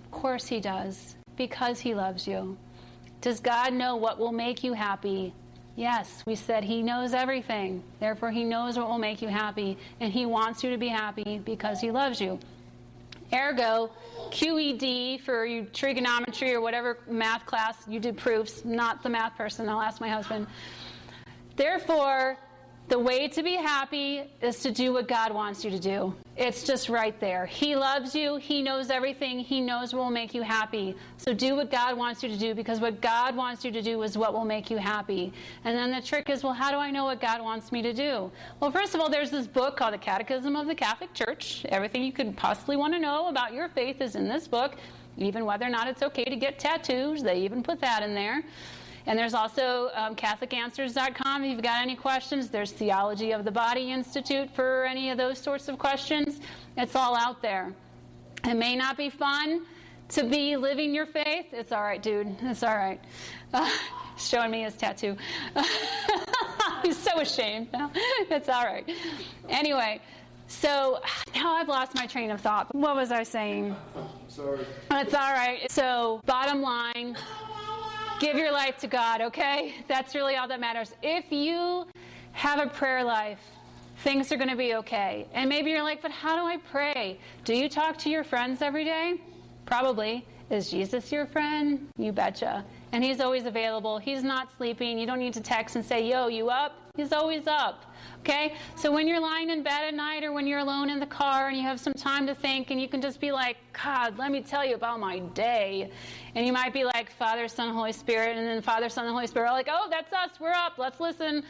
Of course he does, because he loves you. Does God know what will make you happy? Yes, we said he knows everything. Therefore, he knows what will make you happy, and he wants you to be happy because he loves you. Ergo, QED for you trigonometry or whatever math class you did proofs, not the math person, I'll ask my husband. Therefore, the way to be happy is to do what God wants you to do. It's just right there. He loves you. He knows everything. He knows what will make you happy. So do what God wants you to do, because what God wants you to do is what will make you happy. And then the trick is, well, how do I know what God wants me to do? Well, first of all, there's this book called The Catechism of the Catholic Church. Everything you could possibly want to know about your faith is in this book, even whether or not it's okay to get tattoos. They even put that in there. And there's also CatholicAnswers.com if you've got any questions. There's Theology of the Body Institute for any of those sorts of questions. It's all out there. It may not be fun to be living your faith. It's all right, dude. It's all right. Showing me his tattoo. He's so ashamed now. It's all right. Anyway, so now I've lost my train of thought. What was I saying? Sorry. It's all right. So bottom line, Give your life to God, okay? That's really all that matters. If you have a prayer life, things are going to be okay. And maybe you're like, but how do I pray? Do you talk to your friends every day? Probably. Is Jesus your friend? You betcha. And he's always available. He's not sleeping. You don't need to text and say, yo, you up? He's always up. Okay? So when you're lying in bed at night or when you're alone in the car and you have some time to think and you can just be like, God, let me tell you about my day. And you might be like, Father, Son, Holy Spirit. And then Father, Son, and Holy Spirit are like, oh, that's us. We're up. Let's listen.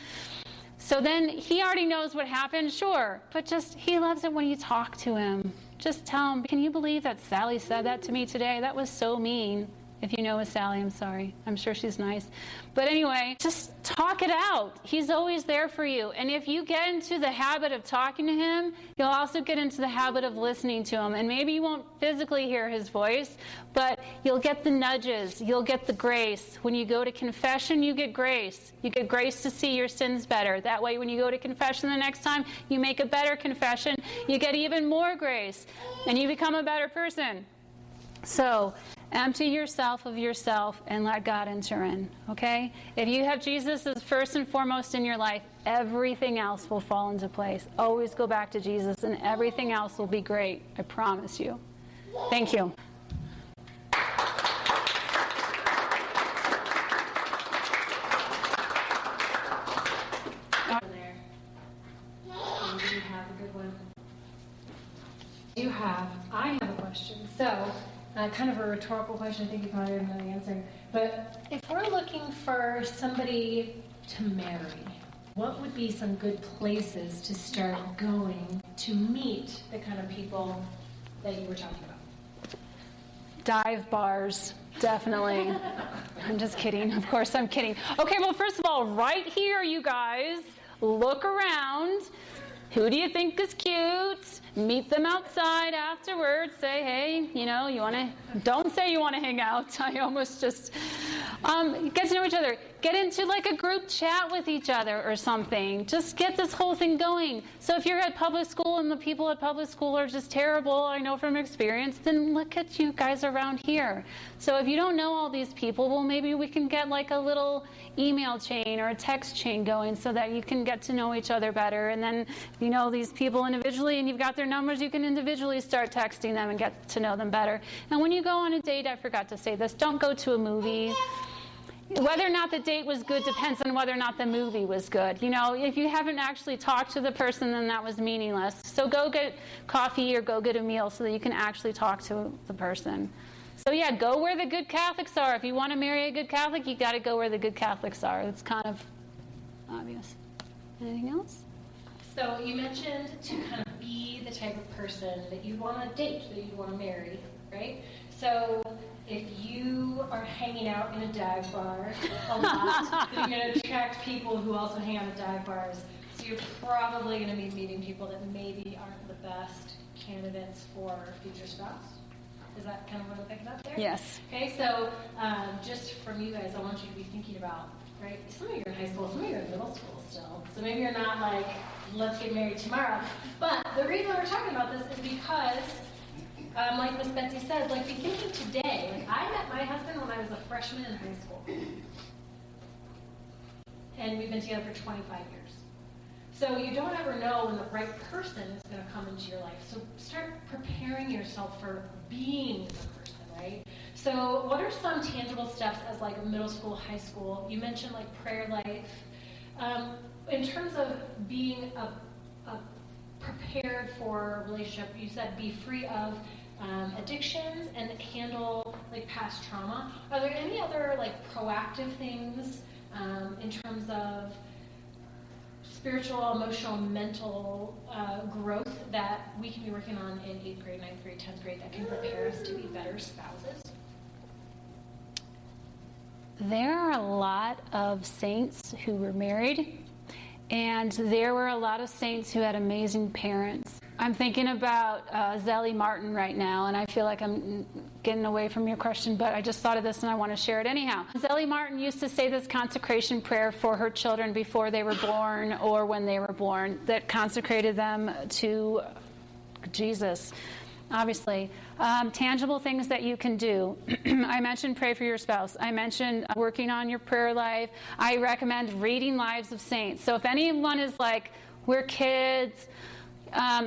So then he already knows what happened, sure. But just, he loves it when you talk to him. Just tell him, can you believe that Sally said that to me today? That was so mean. If you know a Sally, I'm sorry. I'm sure she's nice. But anyway, just talk it out. He's always there for you. And if you get into the habit of talking to him, you'll also get into the habit of listening to him. And maybe you won't physically hear his voice, but you'll get the nudges. You'll get the grace. When you go to confession, you get grace. You get grace to see your sins better. That way, when you go to confession the next time, you make a better confession. You get even more grace. And you become a better person. So, empty yourself of yourself and let God enter in, okay? If you have Jesus as first and foremost in your life, everything else will fall into place. Always go back to Jesus and everything else will be great. I promise you. Thank you. I have a question. So, kind of a rhetorical question, I think you probably already know the answer. But if we're looking for somebody to marry, what would be some good places to start going to meet the kind of people that you were talking about? Dive bars, definitely. I'm just kidding. Of course I'm kidding. Okay, well, first of all, right here, you guys, look around. Who do you think is cute? Meet them outside afterwards. Say, hey, you know, you want to... Don't say you want to hang out. I almost just... get to know each other. Get into like a group chat with each other or something. Just get this whole thing going. So if you're at public school and the people at public school are just terrible, I know from experience, then look at you guys around here. So if you don't know all these people, well, maybe we can get like a little email chain or a text chain going so that you can get to know each other better. And then if you know these people individually and you've got their numbers, you can individually start texting them and get to know them better. And when you go on a date, I forgot to say this, don't go to a movie. Whether or not the date was good depends on whether or not the movie was good. You know, if you haven't actually talked to the person, then that was meaningless. So go get coffee or go get a meal so that you can actually talk to the person. So yeah, go where the good Catholics are. If you want to marry a good Catholic, you got to go where the good Catholics are. It's kind of obvious. Anything else? So you mentioned to kind of be the type of person that you want to date, that you want to marry, right? So if you are hanging out in a dive bar a lot, then you're going to attract people who also hang out at dive bars. So you're probably going to be meeting people that maybe aren't the best candidates for a future spouse. Is that kind of what I'm thinking up there? Yes. Okay, so just from you guys, I want you to be thinking about, right, some of you are in high school, some of you are in middle school still. So maybe you're not like, let's get married tomorrow. But the reason we're talking about this is because like Miss Betsy said, like be thinking today. Like I met my husband when I was a freshman in high school. And we've been together for 25 years. So you don't ever know when the right person is going to come into your life. So start preparing yourself for being the person, right? So what are some tangible steps as like a middle school, high school? You mentioned like prayer life. In terms of being prepared for a relationship, you said be free of addictions and handle like past trauma. Are there any other like proactive things in terms of spiritual, emotional, mental growth that we can be working on in 8th grade, 9th grade, 10th grade that can prepare us to be better spouses? There are a lot of saints who were married, and there were a lot of saints who had amazing parents. I'm thinking about Zelly Martin right now, and I feel like I'm getting away from your question, but I just thought of this and I want to share it anyhow. Zelly Martin used to say this consecration prayer for her children before they were born or when they were born that consecrated them to Jesus. obviously. Tangible things that you can do. I mentioned pray for your spouse. I mentioned working on your prayer life. I recommend reading Lives of Saints. So if anyone is like, we're kids,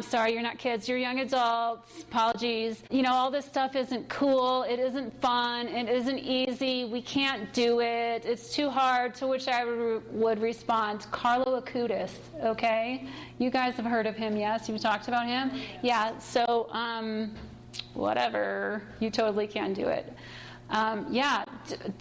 sorry, you're not kids, you're young adults, apologies. All this stuff isn't cool, it isn't fun, it isn't easy, we can't do it, it's too hard, to which I would respond, Carlo Acutis, okay? You guys have heard of him, yes? You've talked about him? Yeah, so, whatever, you totally can do it.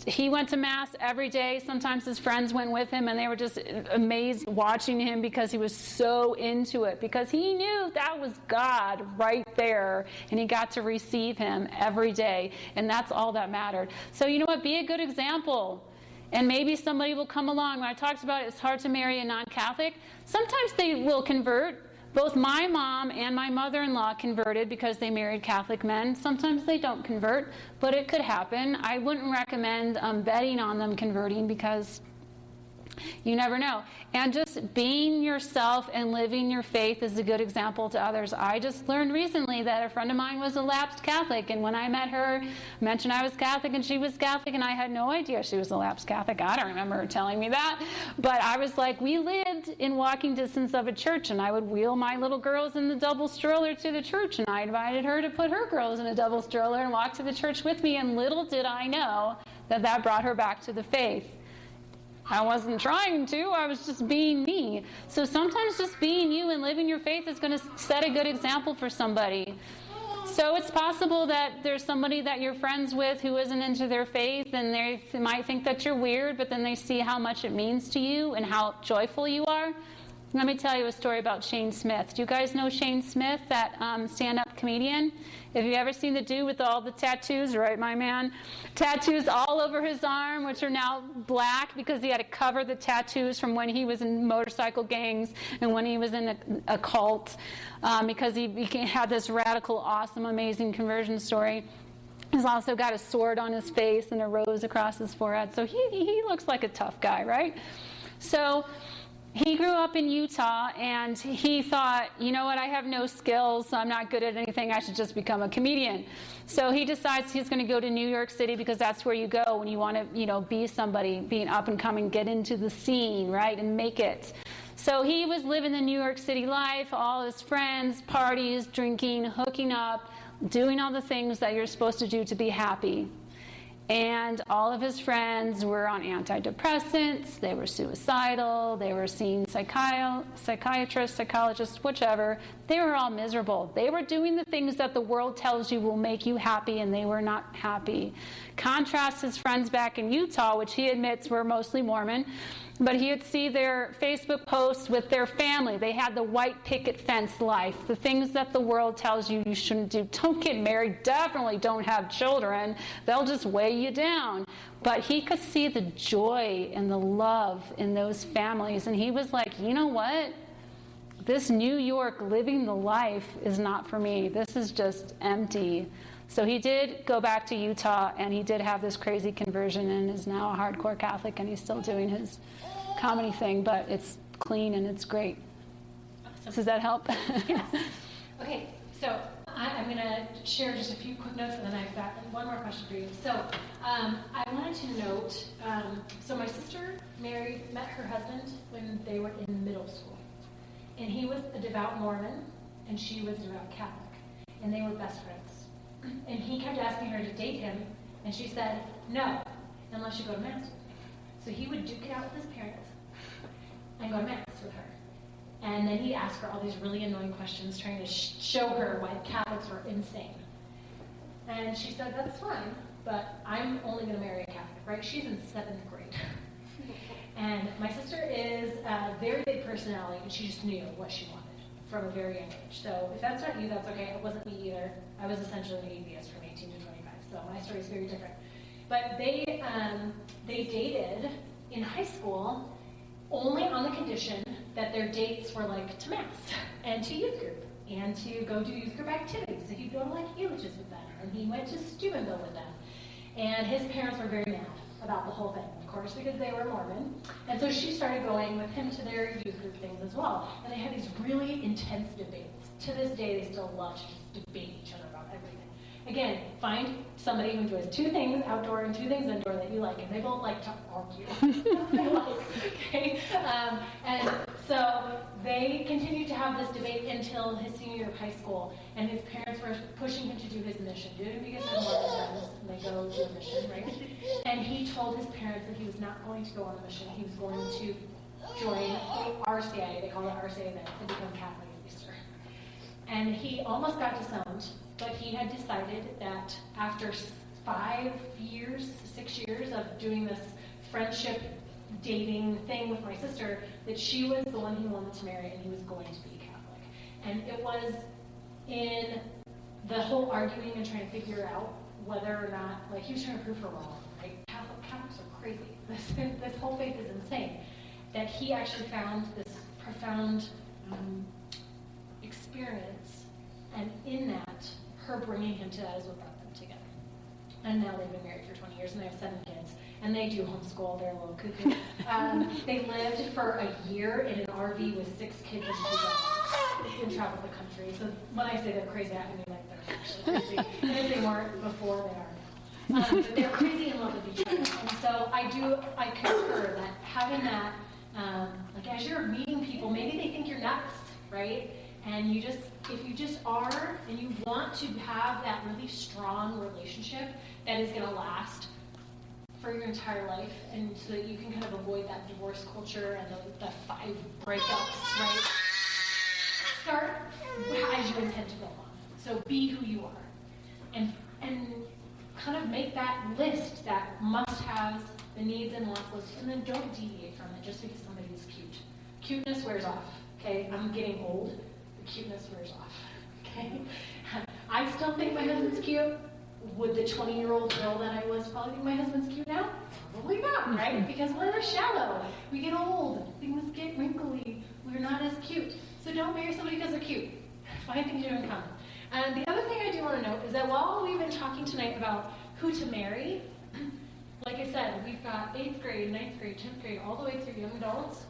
He went to Mass every day. Sometimes his friends went with him, and they were just amazed watching him because he was so into it, because he knew that was God right there, and he got to receive him every day, and that's all that mattered. So you know what? Be a good example. And maybe somebody will come along. When I talked about it's hard to marry a non-Catholic, sometimes they will convert. Both my mom and my mother-in-law converted because they married Catholic men. Sometimes they don't convert, but it could happen. I wouldn't recommend betting on them converting, because you never know. And just being yourself and living your faith is a good example to others. I just learned recently that a friend of mine was a lapsed Catholic, and when I met her, mentioned I was Catholic and she was Catholic, and I had no idea she was a lapsed Catholic. I don't remember her telling me that. But I was like, we lived in walking distance of a church, and I would wheel my little girls in the double stroller to the church, and I invited her to put her girls in a double stroller and walk to the church with me, and little did I know that that brought her back to the faith. I wasn't trying to, I was just being me. So sometimes just being you and living your faith is going to set a good example for somebody. So it's possible that there's somebody that you're friends with who isn't into their faith, and they might think that you're weird, but then they see how much it means to you and how joyful you are. Let me tell you a story about Shane Smith. Do you guys know Shane Smith, that stand-up comedian? Have you ever seen the dude with all the tattoos, right, my man? Tattoos all over his arm, which are now black because he had to cover the tattoos from when he was in motorcycle gangs and when he was in a cult, because he had this radical, awesome, amazing conversion story. He's also got a sword on his face and a rose across his forehead. So he looks like a tough guy, right? So he grew up in Utah, and he thought, you know what, I have no skills, so I'm not good at anything, I should just become a comedian. So he decides he's going to go to New York City, because that's where you go when you want to, be somebody, being up and coming, get into the scene, right, and make it. So he was living the New York City life, all his friends, parties, drinking, hooking up, doing all the things that you're supposed to do to be happy. And all of his friends were on antidepressants, they were suicidal, they were seeing psychiatrists, psychologists, whichever. They were all miserable. They were doing the things that the world tells you will make you happy, and they were not happy. Contrast his friends back in Utah, which he admits were mostly Mormon, but he would see their Facebook posts with their family. They had the white picket fence life, the things that the world tells you shouldn't do. Don't get married, definitely don't have children. They'll just weigh you down. But he could see the joy and the love in those families, and he was like, you know what? This New York living the life is not for me. This is just empty. So he did go back to Utah, and he did have this crazy conversion and is now a hardcore Catholic, and he's still doing his comedy thing, but it's clean and it's great. Awesome. Does that help? Yes. Okay, so I'm going to share just a few quick notes, and then I've got one more question for you. So I wanted to note, so my sister met her husband when they were in middle school, and he was a devout Mormon, and she was a devout Catholic, and they were best friends. And he kept asking her to date him, and she said, no, unless you go to Mass with me. So he would duke it out with his parents and go to Mass with her. And then he'd ask her all these really annoying questions, trying to show her why Catholics were insane. And she said, that's fine, but I'm only going to marry a Catholic, right? She's in 7th grade. And my sister is a very big personality, and she just knew what she wanted from a very young age. So if that's not you, that's okay. It wasn't me either. I was essentially an atheist from 18 to 25, so my story is very different. But they dated in high school only on the condition that their dates were like to Mass and to youth group and to go do youth group activities. So he'd go to like eulogies with them, and he went to Steubenville with them. And his parents were very mad about the whole thing, of course, because they were Mormon. And so she started going with him to their youth group things as well. And they had these really intense debates. to this day, they still love to just debate each other about everything. Again, find somebody who enjoys two things outdoor and two things indoor that you like, and they both like to argue. Okay? And so they continued to have this debate until his senior year of high school, and his parents were pushing him to do his mission. Do it because they're more friends, and they go do a mission, right? And he told his parents that he was not going to go on a mission. He was going to join the RCIA, they call it RCIA then, to become Catholic at Easter. And he almost got disowned, but he had decided that after 6 years of doing this friendship dating thing with my sister, that she was the one he wanted to marry and he was going to be Catholic. And it was in the whole arguing and trying to figure out whether or not, like, he was trying to prove her wrong, right? Catholics are crazy. This whole faith is insane. That he actually found this profound experience, and in that, her bringing him to that is what brought them together. And now they've been married for 20 years, and they have 7 kids, and they do homeschool. They're a little cuckoo. They lived for a year in an RV with 6 kids and 2 dogs and traveled the country. So when I say they're crazy, I mean like they're actually crazy. And if they weren't before, they are now. But they're crazy in love with each other. And so I concur that having that, like as you're meeting people, maybe they think you're nuts, right? And if you just are, and you want to have that really strong relationship that is going to last for your entire life, and so that you can kind of avoid that divorce culture and the 5 breakups, right? Start as you intend to go on. So be who you are, and kind of make that list, that must-haves, the needs and wants list, and then don't deviate from it just because somebody is cute. Cuteness wears off. Okay, I'm getting old. The cuteness wears off. Okay, I still think my husband's cute. Would the 20-year-old girl that I was probably think my husband's cute now? Probably not, right? Because we're shallow. We get old. Things get wrinkly. We're not as cute. So don't marry somebody because they're cute. Find things you have in common. And the other thing I do want to note is that while we've been talking tonight about who to marry, like I said, we've got 8th grade, 9th grade, 10th grade, all the way through young adults.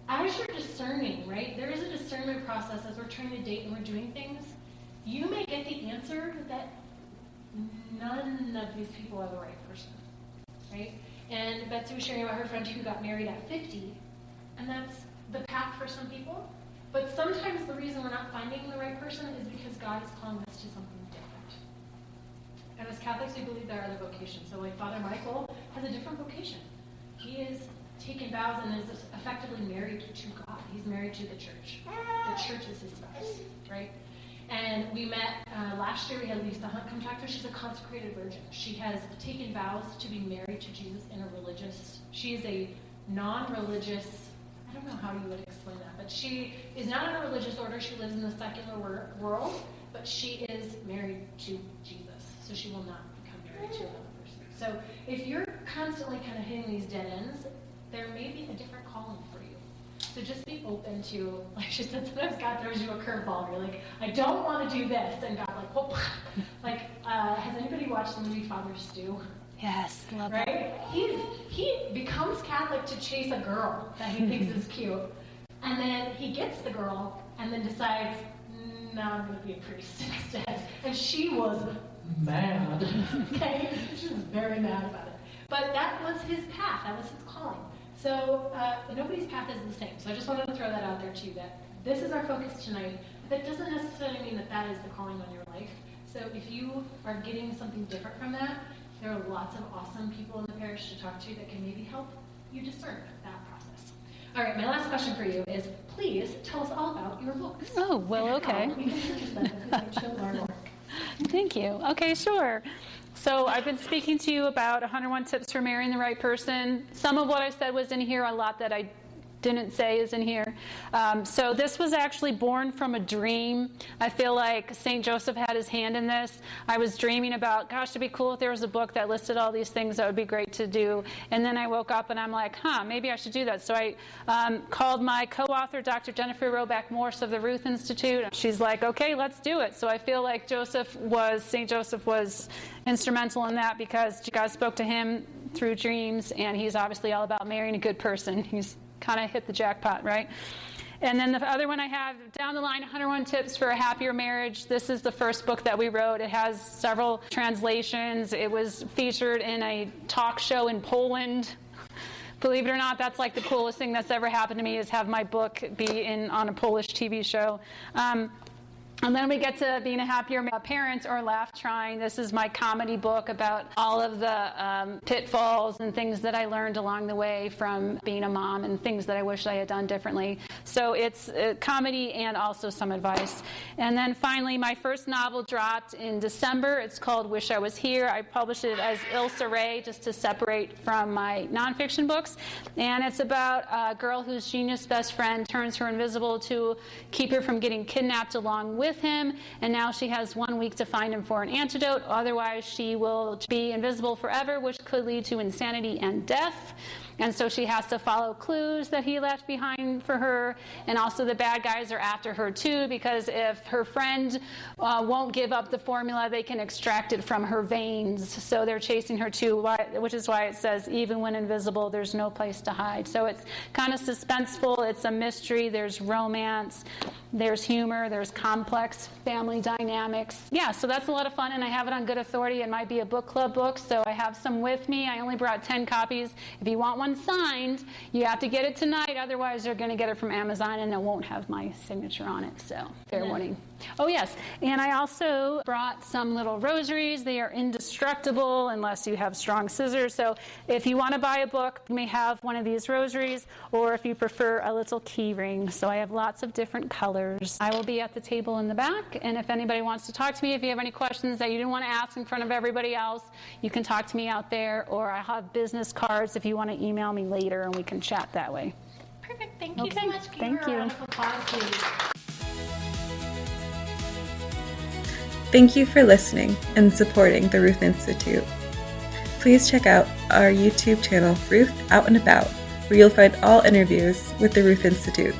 As you're discerning, right, there is a discernment process as we're trying to date and we're doing things. You may get the answer that none of these people are the right person, right? And Betsy was sharing about her friend who got married at 50, and that's the path for some people. But sometimes the reason we're not finding the right person is because God is calling us to something different. And as Catholics, we believe there are other vocations. So like Father Michael has a different vocation. He is taken vows and is effectively married to God. He's married to the church. The church is his spouse, right? And we met last year. We had Lisa Hunt come talk to her. She's a consecrated virgin. She has taken vows to be married to Jesus in a religious. She is a non-religious. I don't know how you would explain that, but she is not in a religious order. She lives in the secular world, but she is married to Jesus, so she will not become married to another person. So if you're constantly kind of hitting these dead ends, there may be a different calling for you. So just be open to, like she said, sometimes God throws you a curveball. You're like, I don't want to do this, and God like, whoop. Like, has anybody watched the movie Father Stu? Yes, love right? that. He becomes Catholic to chase a girl that he thinks is cute, and then he gets the girl, and then decides, no, I'm going to be a priest instead. And she was mad. Okay, she was very mad about it. But that was his path. That was his calling. So nobody's path is the same. So I just wanted to throw that out there too. That this is our focus tonight. But that doesn't necessarily mean that that is the calling on your life. So if you are getting something different from that, there are lots of awesome people in the parish to talk to that can maybe help you discern that process. All right, my last question for you is, please tell us all about your books. Oh, well, okay. You can purchase them because she'll learn more. Thank you. Okay, sure. So I've been speaking to you about 101 tips for marrying the right person. Some of what I said was in here. A lot that I didn't say is in here. So this was actually born from a dream. I feel like St. Joseph had his hand in this. I was dreaming about, gosh, it'd be cool if there was a book that listed all these things that would be great to do. And then I woke up and I'm like, maybe I should do that. So I called my co-author, Dr. Jennifer Roback-Morse of the Ruth Institute. She's like, okay, let's do it. So I feel like St. Joseph was instrumental in that because God spoke to him through dreams, and he's obviously all about marrying a good person. He's kind of hit the jackpot, right? And then the other one I have down the line, 101 Tips for a Happier Marriage. This is the first book that we wrote. It has several translations. It was featured in a talk show in Poland. Believe it or not, that's like the coolest thing that's ever happened to me, is have my book be on a Polish TV show. And then we get to Being a Happier Parent or Laugh Trying. This is my comedy book about all of the pitfalls and things that I learned along the way from being a mom and things that I wish I had done differently. So it's comedy and also some advice. And then finally, my first novel dropped in December. It's called Wish I Was Here. I published it as Ilsa Ray just to separate from my nonfiction books. And it's about a girl whose genius best friend turns her invisible to keep her from getting kidnapped along with him, and now she has 1 week to find him for an antidote. Otherwise, she will be invisible forever, which could lead to insanity and death. And so she has to follow clues that he left behind for her. And also the bad guys are after her too, because if her friend won't give up the formula, they can extract it from her veins. So they're chasing her too, which is why it says, even when invisible, there's no place to hide. So it's kind of suspenseful. It's a mystery. There's romance. There's humor. There's complex family dynamics. Yeah, so that's a lot of fun. And I have it on good authority. It might be a book club book, so I have some with me. I only brought 10 copies. If you want one signed, you have to get it tonight. Otherwise, you're going to get it from Amazon, and it won't have my signature on it. So, fair warning. Oh, yes. And I also brought some little rosaries. They are indestructible unless you have strong scissors. So if you want to buy a book, you may have one of these rosaries, or if you prefer, a little key ring. So I have lots of different colors. I will be at the table in the back, and if anybody wants to talk to me, if you have any questions that you didn't want to ask in front of everybody else, you can talk to me out there, or I have business cards if you want to email me later, and we can chat that way. Perfect. Thank you so much. Thank you. A round of applause, please. Thank you for listening and supporting the Ruth Institute. Please check out our YouTube channel, Ruth Out and About, where you'll find all interviews with the Ruth Institute.